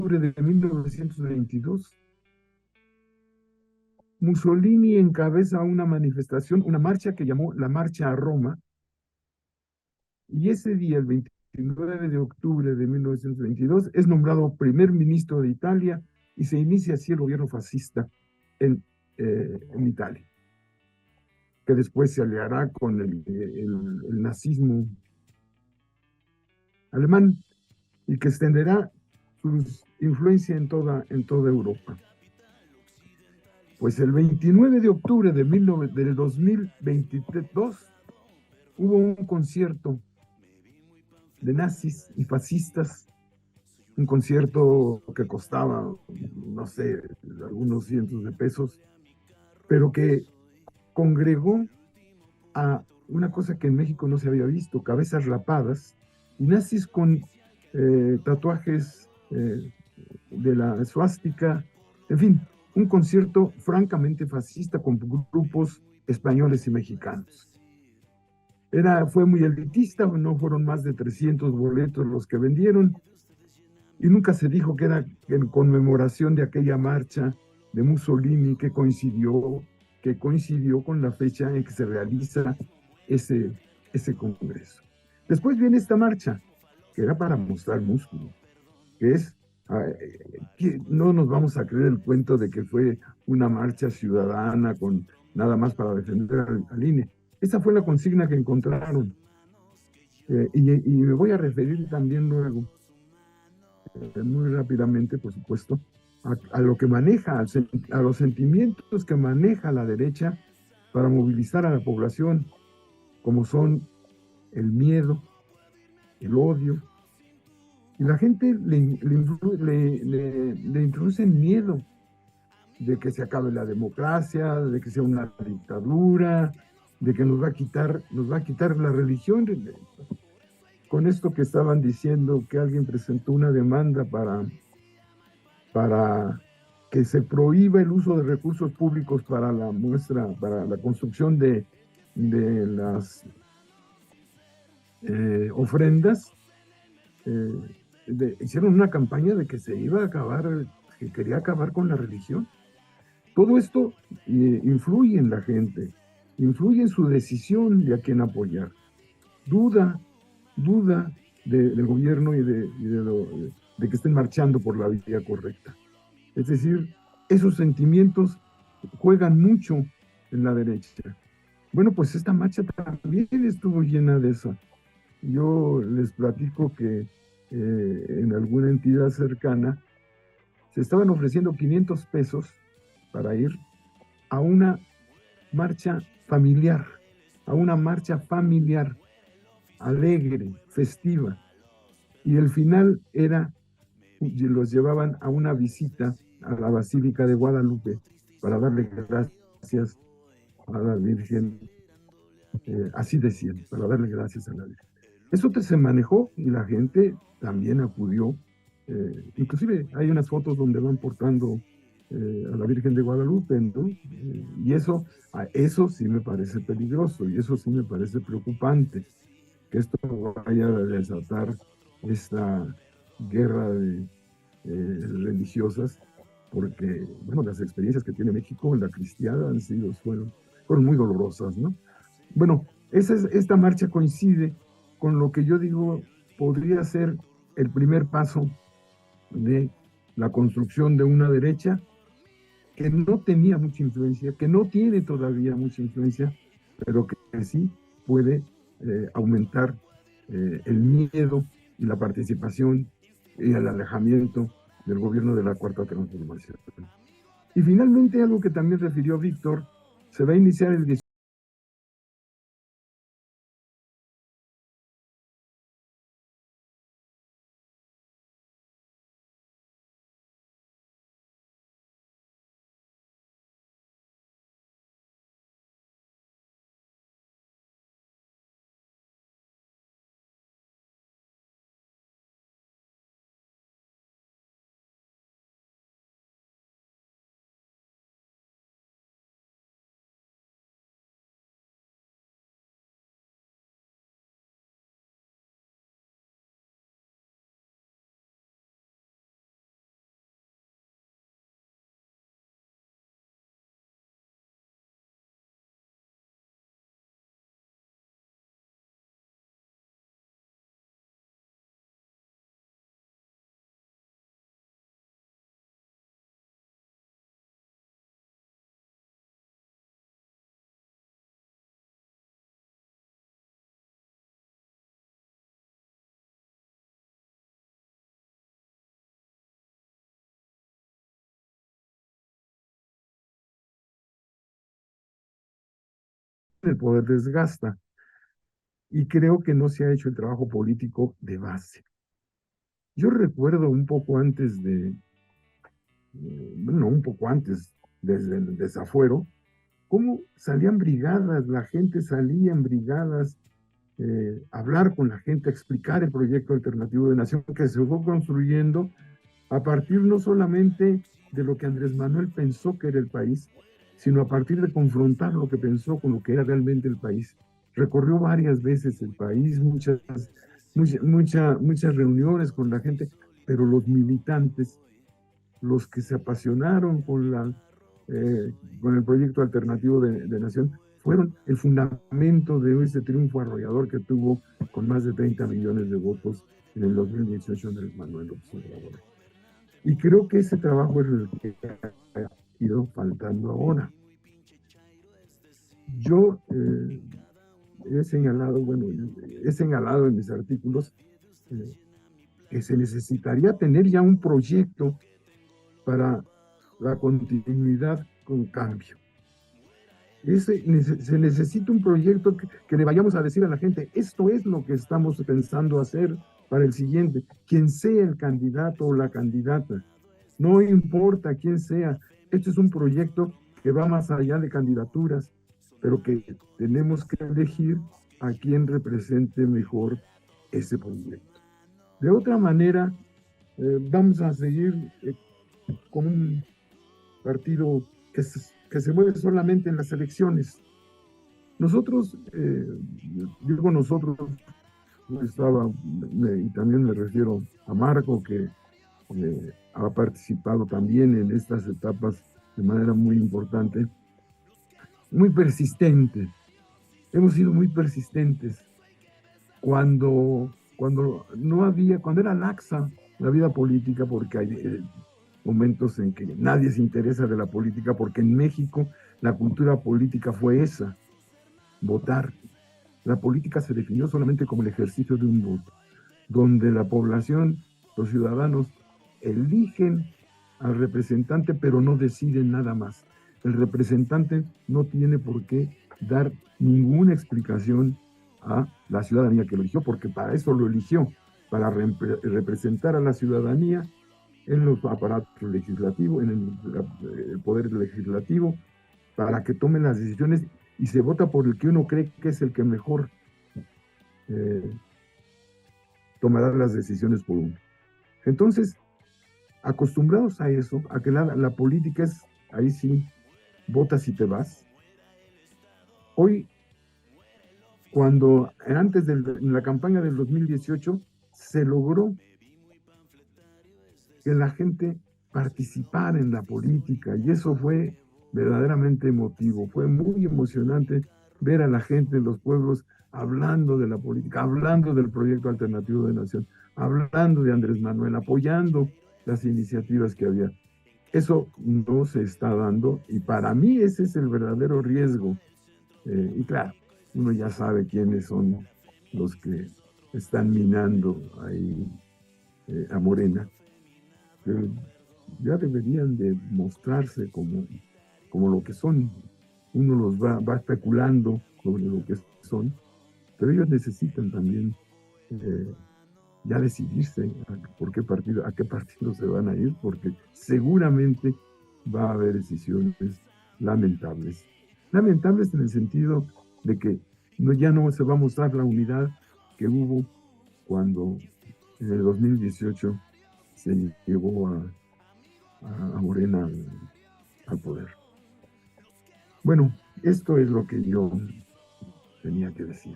octubre de 1922, Mussolini encabeza una manifestación, una marcha que llamó la Marcha a Roma, y ese día, el 29 de octubre de 1922, es nombrado primer ministro de Italia y se inicia así el gobierno fascista en Italia, que después se aliará con el nazismo alemán y que extenderá su influencia en toda Europa. Pues el 29 de octubre del 2022 hubo un concierto de nazis y fascistas, un concierto que costaba, no sé, algunos cientos de pesos, pero que congregó a una cosa que en México no se había visto: cabezas rapadas y nazis con tatuajes de la suástica, en fin, un concierto francamente fascista con grupos españoles y mexicanos. Fue muy elitista, no fueron más de 300 boletos los que vendieron, y nunca se dijo que era en conmemoración de aquella marcha de Mussolini que coincidió con la fecha en que se realiza ese congreso. Después viene esta marcha, que era para mostrar músculo, que es, que no nos vamos a creer el cuento de que fue una marcha ciudadana con nada más para defender al INE. Esa fue la consigna que encontraron. Y me voy a referir también luego, muy rápidamente, por supuesto, a lo que maneja, a los sentimientos que maneja la derecha para movilizar a la población, como son el miedo, el odio. Y la gente le introduce miedo de que se acabe la democracia, de que sea una dictadura, de que nos va a quitar la religión. Con esto que estaban diciendo, que alguien presentó una demanda para que se prohíba el uso de recursos públicos para la construcción de las ofrendas. Hicieron una campaña de que se iba a acabar, que quería acabar con la religión. Todo esto influye en la gente, influye en su decisión de a quién apoyar. Duda del gobierno y de que estén marchando por la vía correcta. Es decir, esos sentimientos juegan mucho en la derecha. Bueno, pues esta marcha también estuvo llena de eso. Yo les platico que en alguna entidad cercana se estaban ofreciendo 500 pesos para ir a una marcha familiar, alegre, festiva. Y el final los llevaban a una visita a la Basílica de Guadalupe para darle gracias a la Virgen, así decían, para darle gracias a la Virgen. Eso se manejó y la gente también acudió. Inclusive hay unas fotos donde van portando a la Virgen de Guadalupe, ¿no? Y eso sí me parece peligroso y eso sí me parece preocupante, que esto vaya a desatar esta guerra religiosas, porque, bueno, las experiencias que tiene México en la cristiada fueron muy dolorosas, ¿no? Bueno, esta marcha coincide con lo que yo digo podría ser el primer paso de la construcción de una derecha que no tenía mucha influencia, que no tiene todavía mucha influencia, pero que sí puede aumentar el miedo y la participación y el alejamiento del gobierno de la Cuarta Transformación. Y finalmente, algo que también refirió Víctor, se va a iniciar el el poder desgasta. Y creo que no se ha hecho el trabajo político de base. Yo recuerdo un poco antes bueno, un poco antes, desde el desafuero, cómo salían brigadas, la gente salía en brigadas, hablar con la gente, explicar el proyecto alternativo de nación que se fue construyendo a partir no solamente de lo que Andrés Manuel pensó que era el país, sino a partir de confrontar lo que pensó con lo que era realmente el país. Recorrió varias veces el país, muchas reuniones con la gente, pero los militantes, los que se apasionaron con el proyecto alternativo de nación, fueron el fundamento de ese triunfo arrollador que tuvo con más de 30 millones de votos en el 2018 Andrés Manuel López Obrador. Y creo que ese trabajo es el que ha ido faltando ahora. Yo he señalado en mis artículos que se necesitaría tener ya un proyecto para la continuidad con cambio. Se necesita un proyecto que le vayamos a decir a la gente, esto es lo que estamos pensando hacer para el siguiente, quien sea el candidato o la candidata, no importa quién sea, esto es un proyecto que va más allá de candidaturas, pero que tenemos que elegir a quien represente mejor ese proyecto. De otra manera, vamos a seguir con un partido que se mueve solamente en las elecciones. Nosotros, digo nosotros, y también me refiero a Marco, que ha participado también en estas etapas de manera muy importante, muy persistente. Hemos sido muy persistentes. Cuando era laxa la vida política, porque hay momentos en que nadie se interesa de la política, porque en México la cultura política fue esa, votar. La política se definió solamente como el ejercicio de un voto, donde la población, los ciudadanos, eligen al representante, pero no deciden nada más. El representante no tiene por qué dar ninguna explicación a la ciudadanía que lo eligió, porque para eso lo eligió, para representar a la ciudadanía en los aparatos legislativos, en el poder legislativo, para que tomen las decisiones, y se vota por el que uno cree que es el que mejor tomará las decisiones por uno. Entonces, acostumbrados a eso, a que la política es, ahí sí, votas y te vas. Hoy, en la campaña del 2018, se logró que la gente participara en la política, y eso fue verdaderamente emotivo, fue muy emocionante ver a la gente en los pueblos hablando de la política, hablando del proyecto alternativo de nación, hablando de Andrés Manuel, apoyando las iniciativas que había. Eso no se está dando, y para mí ese es el verdadero riesgo. Y claro, uno ya sabe quiénes son los que están minando ahí a Morena, pero ya deberían de mostrarse como lo que son. Uno los va especulando sobre lo que son, pero ellos necesitan también ya decidirse a qué partido se van a ir, porque seguramente va a haber decisiones lamentables. Lamentables en el sentido de que ya no se va a mostrar la unidad que hubo cuando en el 2018 se llevó a Morena al poder. Bueno, esto es lo que yo tenía que decir.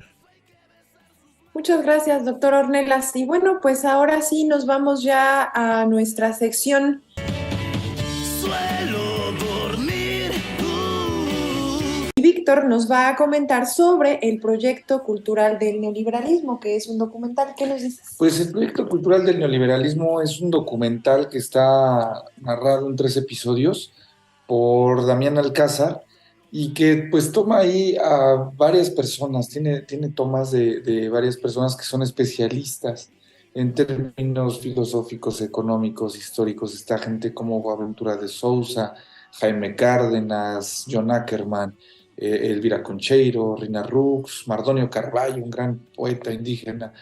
Muchas gracias, doctor Ornelas. Y bueno, pues ahora sí nos vamos ya a nuestra sección. Suelo dormir. Y Víctor nos va a comentar sobre el proyecto cultural del neoliberalismo, que es un documental. ¿Qué nos dices? Pues el proyecto cultural del neoliberalismo es un documental que está narrado en 3 episodios por Damián Alcázar, y que pues toma ahí a varias personas, tiene tomas de varias personas que son especialistas en términos filosóficos, económicos, históricos. Está gente como Boaventura de Sousa, Jaime Cárdenas, John Ackerman, Elvira Concheiro, Rina Rux, Mardonio Carballo, un gran poeta indígena,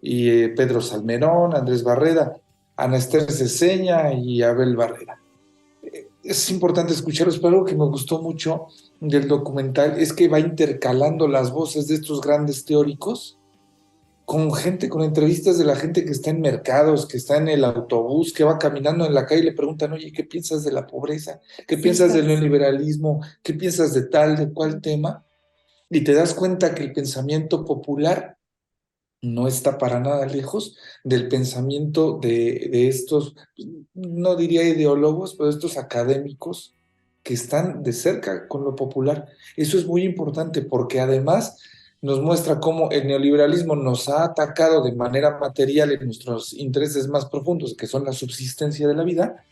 y Pedro Salmerón, Andrés Barreda, Ana Esther Ceseña y Abel Barrera. Es importante escucharlos, pero algo que me gustó mucho del documental es que va intercalando las voces de estos grandes teóricos con gente, con entrevistas de la gente que está en mercados, que está en el autobús, que va caminando en la calle y le preguntan, oye, ¿qué piensas de la pobreza? ¿Qué piensas del neoliberalismo? ¿Qué piensas de tal, de cual tema? Y te das cuenta que el pensamiento popular no está para nada lejos del pensamiento de estos, no diría ideólogos, pero estos académicos que están de cerca con lo popular. Eso es muy importante porque además nos muestra cómo el neoliberalismo nos ha atacado de manera material en nuestros intereses más profundos, que son la subsistencia de la vida,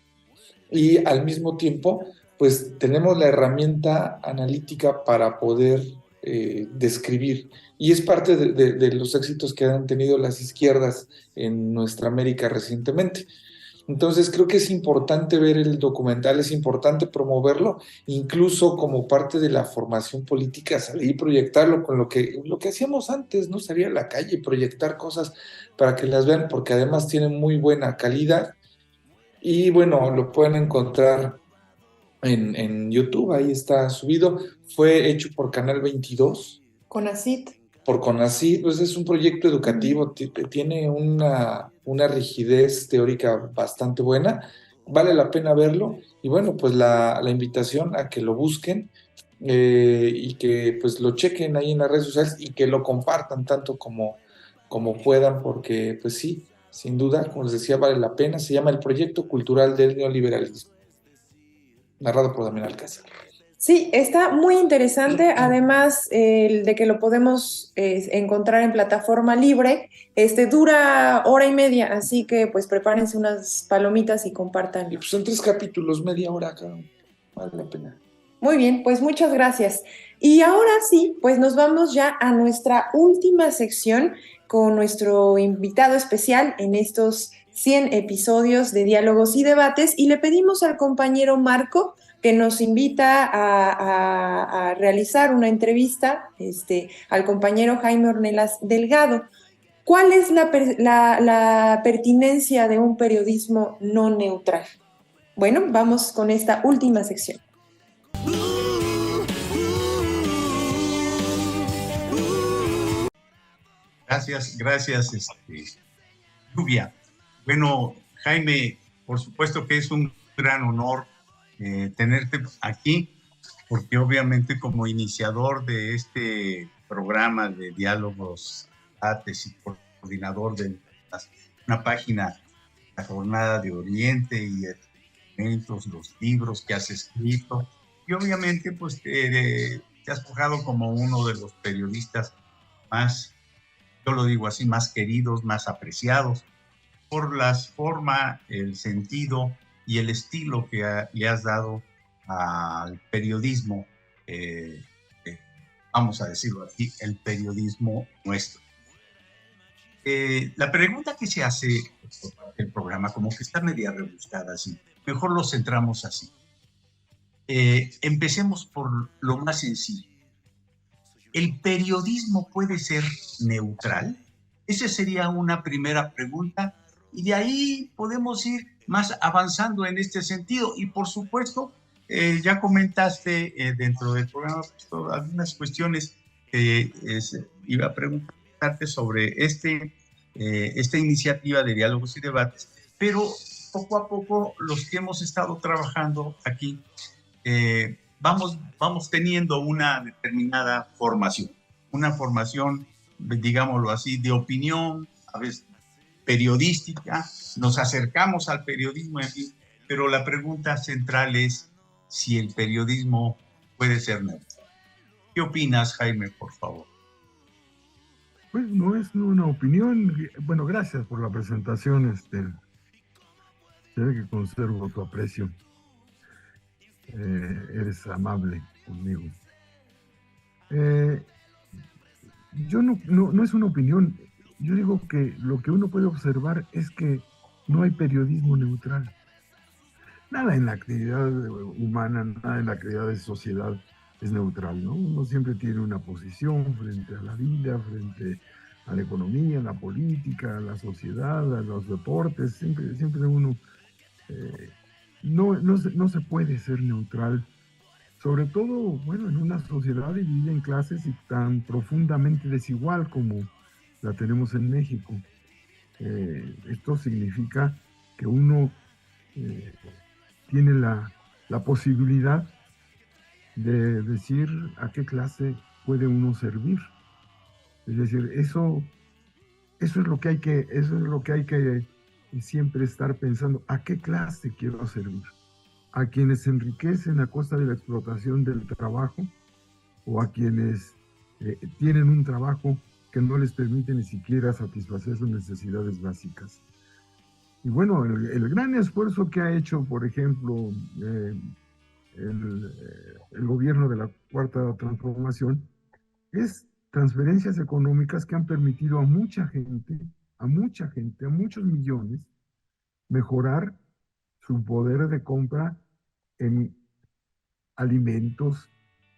y al mismo tiempo, pues tenemos la herramienta analítica para poder describir. Y es parte de los éxitos que han tenido las izquierdas en nuestra América recientemente. Entonces creo que es importante ver el documental, es importante promoverlo, incluso como parte de la formación política, salir y proyectarlo con lo que hacíamos antes, ¿no? Salir a la calle y proyectar cosas para que las vean, porque además tienen muy buena calidad. Y bueno, lo pueden encontrar en YouTube, ahí está subido. Fue hecho por Canal 22. CONACYT. Por CONACYT, pues es un proyecto educativo, tiene una rigidez teórica bastante buena, vale la pena verlo, y bueno, pues la invitación a que lo busquen y que pues lo chequen ahí en las redes sociales y que lo compartan tanto como puedan, porque pues sí, sin duda, como les decía, vale la pena. Se llama El Proyecto Cultural del Neoliberalismo, narrado por Damián Alcázar. Sí, está muy interesante, además el de que lo podemos encontrar en plataforma libre, dura 1:30, así que pues prepárense unas palomitas y compartan. Y pues son 3 capítulos, media hora cada uno, vale la pena. Muy bien, pues muchas gracias. Y ahora sí, pues nos vamos ya a nuestra última sección con nuestro invitado especial en estos 100 episodios de Diálogos y Debates, y le pedimos al compañero Marco que nos invita a realizar una entrevista al compañero Jaime Ornelas Delgado. ¿Cuál es la pertinencia de un periodismo no neutral? Bueno, vamos con esta última sección. Gracias, Lluvia. Bueno, Jaime, por supuesto que es un gran honor tenerte aquí, porque obviamente como iniciador de este programa de diálogos, debates y coordinador de una página, La Jornada de Oriente, y los libros que has escrito, y obviamente pues te has fijado como uno de los periodistas más, yo lo digo así, más queridos, más apreciados por la forma, el sentido y el estilo que le has dado al periodismo, vamos a decirlo así, el periodismo nuestro. La pregunta que se hace por parte del programa, como que está media rebuscada así, mejor lo centramos así. Empecemos por lo más sencillo. ¿El periodismo puede ser neutral? Esa sería una primera pregunta, y de ahí podemos ir más avanzando en este sentido. Y por supuesto, ya comentaste dentro del programa pues, algunas cuestiones que iba a preguntarte sobre esta iniciativa de diálogos y debates, pero poco a poco los que hemos estado trabajando aquí vamos teniendo una determinada formación, digámoslo así, de opinión, a veces periodística, nos acercamos al periodismo, en fin, pero la pregunta central es si el periodismo puede ser neutral. ¿Qué opinas, Jaime, por favor? Pues no es una opinión. Bueno, gracias por la presentación. Se ve que conservo tu aprecio. Eres amable conmigo. Yo no es una opinión. Yo digo que lo que uno puede observar es que no hay periodismo neutral. Nada en la actividad humana, nada en la actividad de sociedad es neutral, ¿no? Uno siempre tiene una posición frente a la vida, frente a la economía, a la política, a la sociedad, a los deportes, siempre uno no se puede ser neutral, sobre todo, bueno, en una sociedad dividida en clases y tan profundamente desigual como la tenemos en México. Esto significa que uno tiene la posibilidad de decir a qué clase puede uno servir. Es decir, eso es lo que hay que siempre estar pensando, ¿a qué clase quiero servir? ¿A quienes se enriquecen a costa de la explotación del trabajo o a quienes tienen un trabajo que no les permite ni siquiera satisfacer sus necesidades básicas? Y bueno, el gran esfuerzo que ha hecho, por ejemplo, el gobierno de la Cuarta Transformación es transferencias económicas que han permitido a mucha gente, a muchos millones, mejorar su poder de compra en alimentos,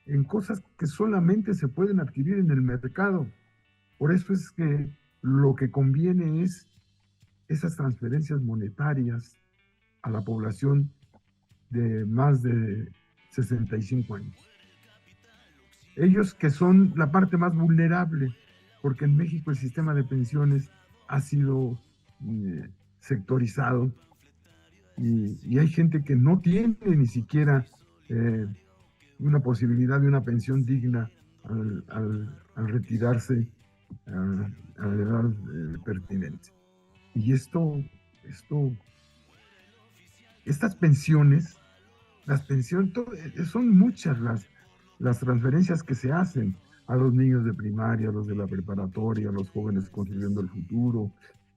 en cosas que solamente se pueden adquirir en el mercado. Por eso es que lo que conviene es esas transferencias monetarias a la población de más de 65 años. Ellos que son la parte más vulnerable, porque en México el sistema de pensiones ha sido sectorizado y hay gente que no tiene ni siquiera una posibilidad de una pensión digna al retirarse a la edad pertinente. Y estas pensiones, son muchas las transferencias que se hacen a los niños de primaria, a los de la preparatoria, a los jóvenes construyendo el futuro,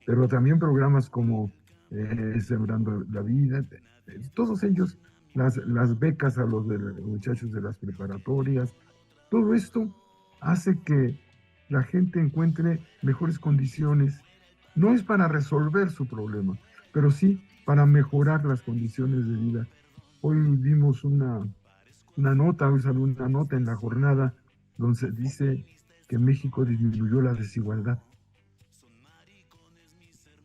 pero también programas como Sembrando la Vida, todos ellos, las becas a los muchachos de las preparatorias, todo esto hace que la gente encuentre mejores condiciones. No es para resolver su problema, pero sí para mejorar las condiciones de vida. Hoy vimos hoy salió una nota en La Jornada donde se dice que México disminuyó la desigualdad.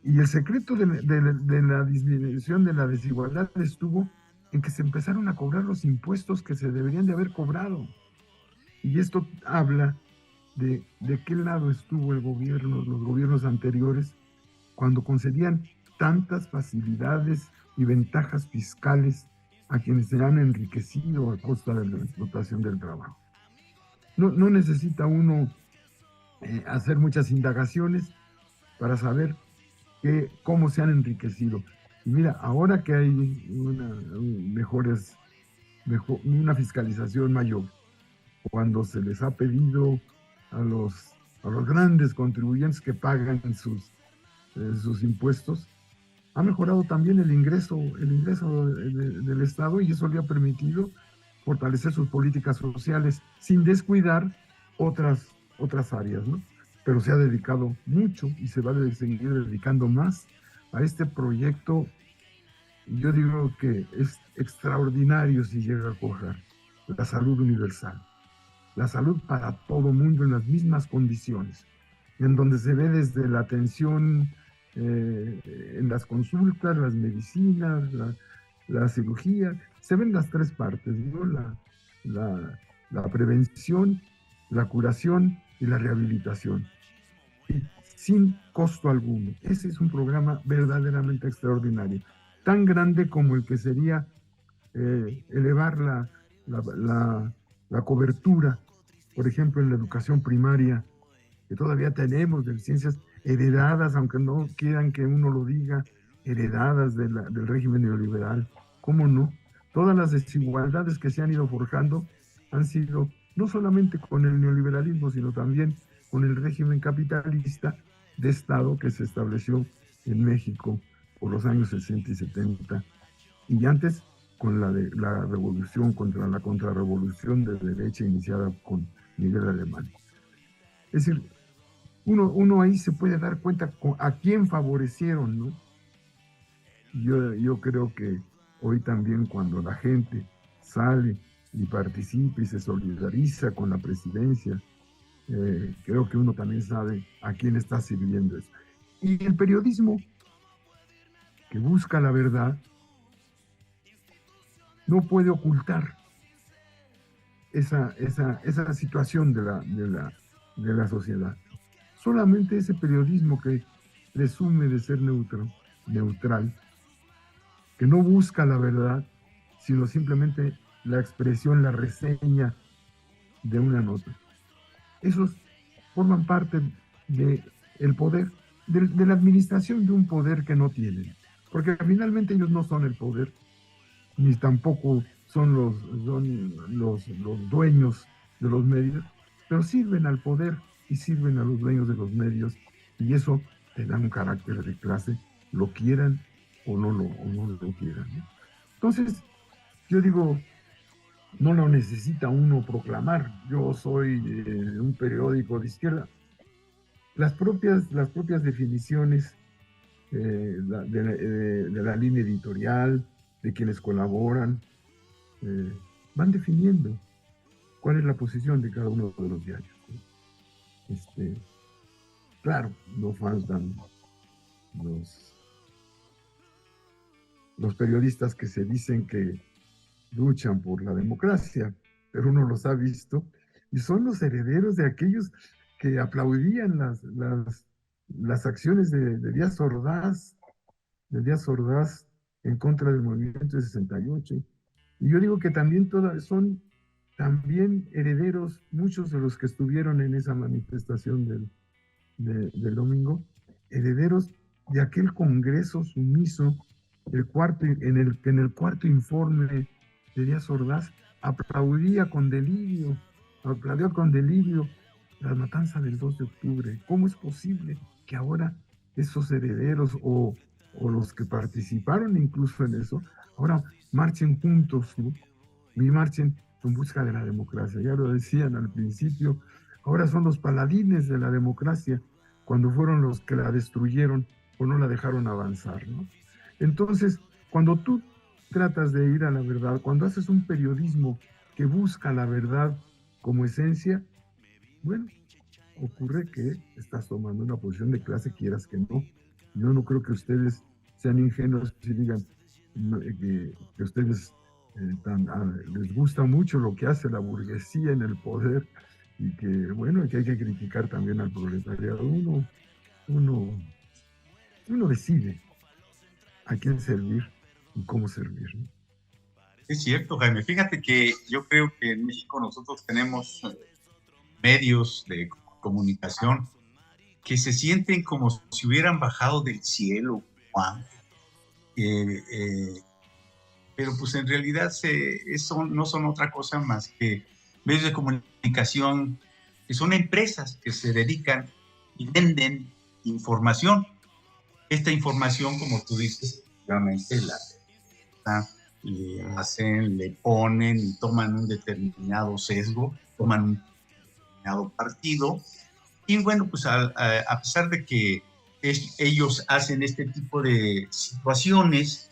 Y el secreto de la disminución de la desigualdad estuvo en que se empezaron a cobrar los impuestos que se deberían de haber cobrado. Y esto habla de qué lado estuvo los gobiernos anteriores, cuando concedían tantas facilidades y ventajas fiscales a quienes se han enriquecido a costa de la explotación del trabajo. No necesita uno hacer muchas indagaciones para saber cómo se han enriquecido. Y mira, ahora que hay una fiscalización mayor, cuando se les ha pedido a los grandes contribuyentes que pagan sus impuestos, ha mejorado también el ingreso del Estado, y eso le ha permitido fortalecer sus políticas sociales sin descuidar otras áreas, ¿no? Pero se ha dedicado mucho y se va a seguir dedicando más a este proyecto. Yo digo que es extraordinario si llega a cuajar: la salud universal, la salud para todo mundo en las mismas condiciones, en donde se ve desde la atención en las consultas, las medicinas, la cirugía, se ven las tres partes, ¿no? La prevención, la curación y la rehabilitación, y sin costo alguno. Ese es un programa verdaderamente extraordinario, tan grande como el que sería elevar la cobertura, por ejemplo, en la educación primaria, que todavía tenemos deficiencias heredadas, aunque no quieran que uno lo diga, heredadas del régimen neoliberal. ¿Cómo no? Todas las desigualdades que se han ido forjando han sido no solamente con el neoliberalismo, sino también con el régimen capitalista de Estado que se estableció en México por los años 60 y 70, y antes con la revolución, la contrarrevolución de derecha iniciada con Miguel Alemán. Es decir, uno ahí se puede dar cuenta a quién favorecieron, ¿no? Yo creo que hoy también, cuando la gente sale y participa y se solidariza con la presidencia, creo que uno también sabe a quién está sirviendo eso. Y el periodismo que busca la verdad no puede ocultar esa situación de la sociedad. Solamente ese periodismo que presume de ser neutral, que no busca la verdad, sino simplemente la expresión, la reseña de una nota. Esos forman parte del poder, de la administración de un poder que no tienen, porque finalmente ellos no son el poder, ni tampoco son los dueños de los medios, pero sirven al poder y sirven a los dueños de los medios, y eso te da un carácter de clase, lo quieran o no lo quieran, ¿no? Entonces, yo digo, no lo necesita uno proclamar, yo soy un periódico de izquierda. Las propias definiciones de la línea editorial, de quienes colaboran, van definiendo cuál es la posición de cada uno de los diarios, ¿no? Claro, no faltan los periodistas que se dicen que luchan por la democracia, pero uno los ha visto y son los herederos de aquellos que aplaudían las acciones de Díaz Ordaz, en contra del movimiento de 68. Y yo digo que también son también herederos, muchos de los que estuvieron en esa manifestación del domingo, herederos de aquel Congreso sumiso, en el cuarto informe de Díaz Ordaz aplaudió con delirio la matanza del 2 de octubre. ¿Cómo es posible que ahora esos herederos o los que participaron incluso en eso, ahora marchen juntos, ¿no? Y marchen en busca de la democracia? Ya lo decían al principio, ahora son los paladines de la democracia, cuando fueron los que la destruyeron o no la dejaron avanzar, ¿no? Entonces, cuando tú tratas de ir a la verdad, cuando haces un periodismo que busca la verdad como esencia, bueno, ocurre que estás tomando una posición de clase, quieras que no. Yo no creo que ustedes sean ingenuos y digan que ustedes les gusta mucho lo que hace la burguesía en el poder y que, bueno, que hay que criticar también al proletariado. Uno decide a quién servir y cómo servir, ¿no? Es cierto, Jaime. Fíjate que yo creo que en México nosotros tenemos medios de comunicación que se sienten como si hubieran bajado del cielo, Juan. Pero pues en realidad eso no son otra cosa más que medios de comunicación que son empresas que se dedican y venden información. Esta información, como tú dices, obviamente le ponen y toman un determinado sesgo, toman un determinado partido, y bueno, pues a pesar de que ellos hacen este tipo de situaciones,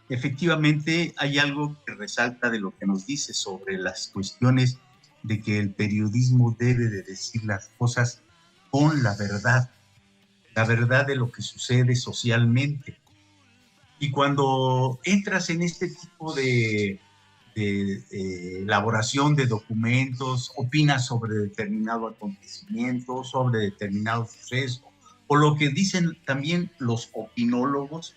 efectivamente hay algo que resalta de lo que nos dice sobre las cuestiones de que el periodismo debe de decir las cosas con la verdad de lo que sucede socialmente. Y cuando entras en este tipo de elaboración de documentos, opinas sobre determinado acontecimiento, sobre determinado suceso, o lo que dicen también los opinólogos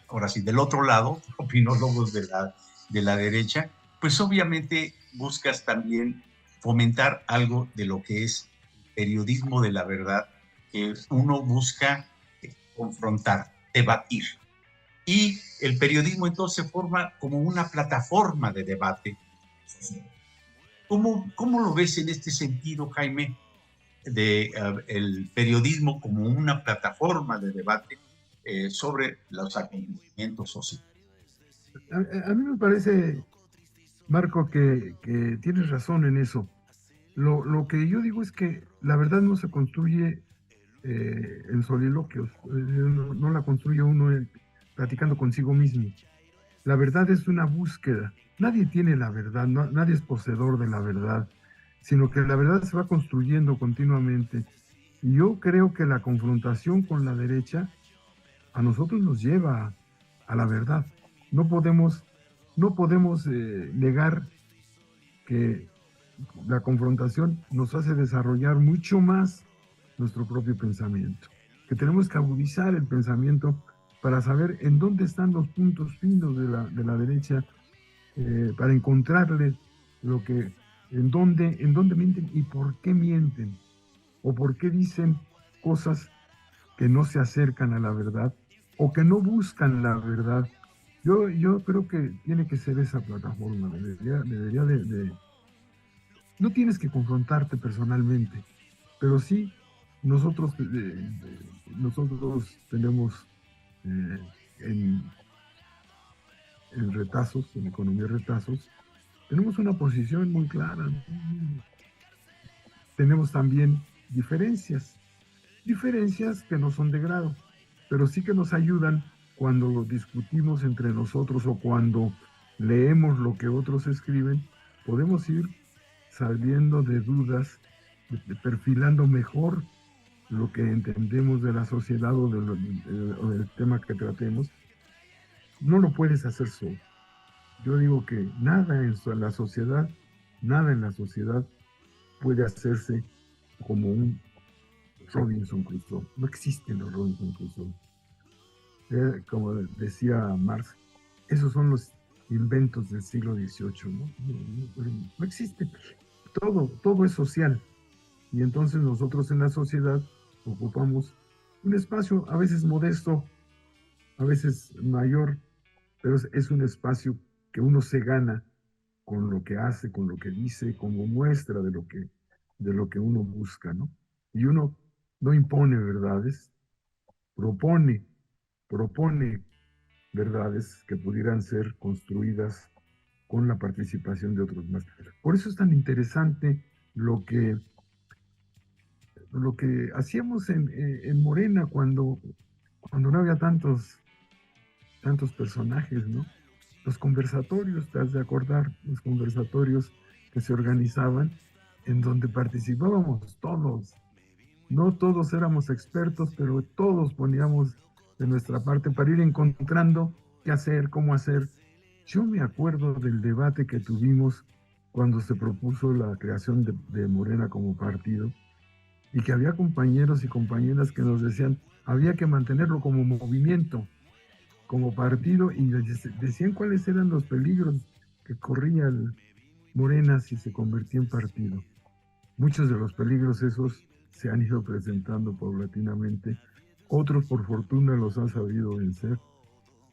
ahora sí, del otro lado, opinólogos de la derecha, pues obviamente buscas también fomentar algo de lo que es periodismo de la verdad, que uno busca confrontar, debatir. Y el periodismo entonces se forma como una plataforma de debate. ¿Cómo lo ves en este sentido, Jaime, el periodismo como una plataforma de debate sobre los acontecimientos sociales? A mí me parece, Marco, que tienes razón en eso. Lo que yo digo es que la verdad no se construye en soliloquios, no la construye uno platicando consigo mismo. La verdad es una búsqueda. Nadie tiene la verdad, nadie es poseedor de la verdad, sino que la verdad se va construyendo continuamente. Y yo creo que la confrontación con la derecha a nosotros nos lleva a la verdad. No podemos negar que la confrontación nos hace desarrollar mucho más nuestro propio pensamiento, que tenemos que agudizar el pensamiento para saber en dónde están los puntos finos de la derecha, para encontrarle en dónde mienten y por qué mienten, o por qué dicen cosas que no se acercan a la verdad, o que no buscan la verdad. Yo creo que tiene que ser esa plataforma, debería de no tienes que confrontarte personalmente, pero sí nosotros tenemos en retazos, en economía de retazos, tenemos una posición muy clara, ¿no? Tenemos también diferencias que no son de grado, pero sí que nos ayudan cuando discutimos entre nosotros o cuando leemos lo que otros escriben, podemos ir saliendo de dudas, perfilando mejor lo que entendemos de la sociedad o del tema que tratemos. No lo puedes hacer solo. Yo digo que nada en la sociedad puede hacerse como un Robinson Crusoe. No existen los Robinson Crusoe. Como decía Marx, esos son los inventos del siglo XVIII, ¿no? No existe. Todo es social. Y entonces nosotros en la sociedad ocupamos un espacio a veces modesto, a veces mayor, pero es un espacio que uno se gana con lo que hace, con lo que dice, como muestra de lo que uno busca, ¿no? Y uno no impone verdades, propone verdades que pudieran ser construidas con la participación de otros más. Por eso es tan interesante lo que hacíamos en Morena cuando no había tantos personajes, ¿no? Los conversatorios, te has de acordar, los conversatorios que se organizaban en donde participábamos todos. No todos éramos expertos, pero todos poníamos de nuestra parte para ir encontrando qué hacer, cómo hacer. Yo me acuerdo del debate que tuvimos cuando se propuso la creación de Morena como partido, y que había compañeros y compañeras que nos decían, había que mantenerlo como movimiento, como partido, y decían cuáles eran los peligros que corría el Morena si se convertía en partido. Muchos de los peligros esos se han ido presentando paulatinamente, otros por fortuna los han sabido vencer,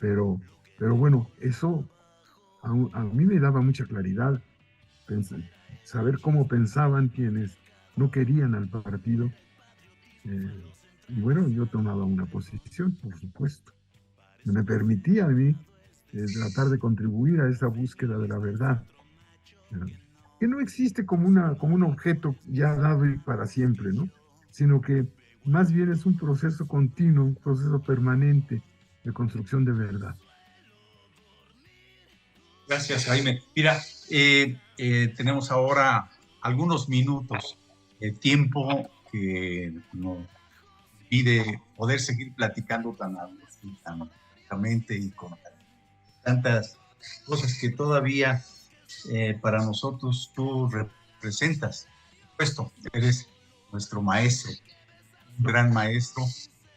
pero bueno, eso a mí me daba mucha claridad, saber cómo pensaban quienes no querían al partido, y bueno, yo tomaba una posición, por supuesto. Me permitía a mí tratar de contribuir a esa búsqueda de la verdad, que no existe como un objeto ya dado y para siempre, ¿no? Sino que más bien es un proceso continuo, un proceso permanente de construcción de verdad. Gracias, Jaime. Mira, tenemos ahora algunos minutos de tiempo que nos pide poder seguir platicando tan abiertamente y con tantas cosas que todavía para nosotros tú representas. Por supuesto, eres nuestro maestro, un gran maestro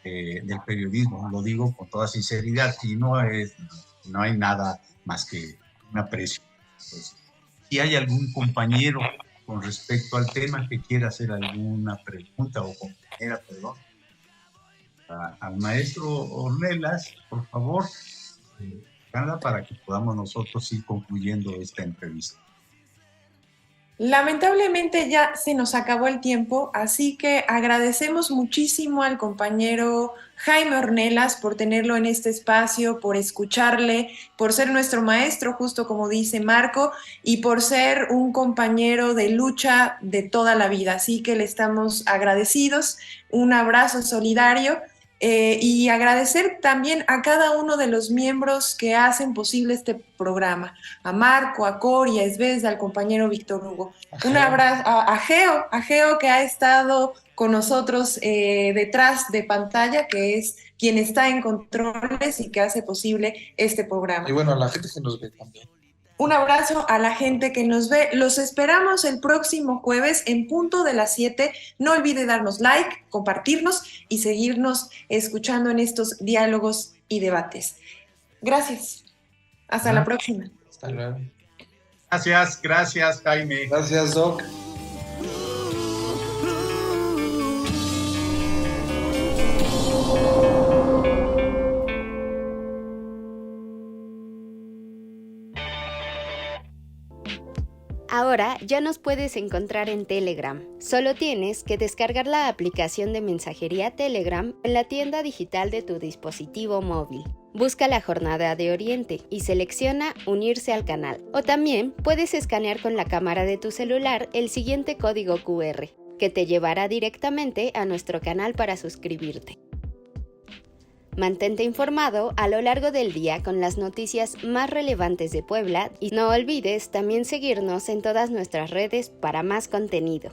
del periodismo, lo digo con toda sinceridad, y no hay nada más que un aprecio. Pues, si hay algún compañero con respecto al tema que quiera hacer alguna pregunta o compañera, perdón, al maestro Ornelas, por favor, para que podamos nosotros ir concluyendo esta entrevista. Lamentablemente ya se nos acabó el tiempo, así que agradecemos muchísimo al compañero Jaime Ornelas por tenerlo en este espacio, por escucharle, por ser nuestro maestro, justo como dice Marco, y por ser un compañero de lucha de toda la vida. Así que le estamos agradecidos, un abrazo solidario y agradecer también a cada uno de los miembros que hacen posible este programa, a Marco, a Cori, a Esbezda, al compañero Víctor Hugo. Un abrazo a Geo que ha estado con nosotros detrás de pantalla, que es quien está en controles y que hace posible este programa. Y bueno, a la gente que nos ve también. Un abrazo a la gente que nos ve. Los esperamos el próximo jueves en punto de las 7. No olvide darnos like, compartirnos y seguirnos escuchando en estos diálogos y debates. Gracias. Hasta la próxima. Hasta luego. Gracias, Jaime. Gracias, Doc. Ahora ya nos puedes encontrar en Telegram. Solo tienes que descargar la aplicación de mensajería Telegram en la tienda digital de tu dispositivo móvil. Busca la Jornada de Oriente y selecciona Unirse al canal. O también puedes escanear con la cámara de tu celular el siguiente código QR, que te llevará directamente a nuestro canal para suscribirte. Mantente informado a lo largo del día con las noticias más relevantes de Puebla y no olvides también seguirnos en todas nuestras redes para más contenido.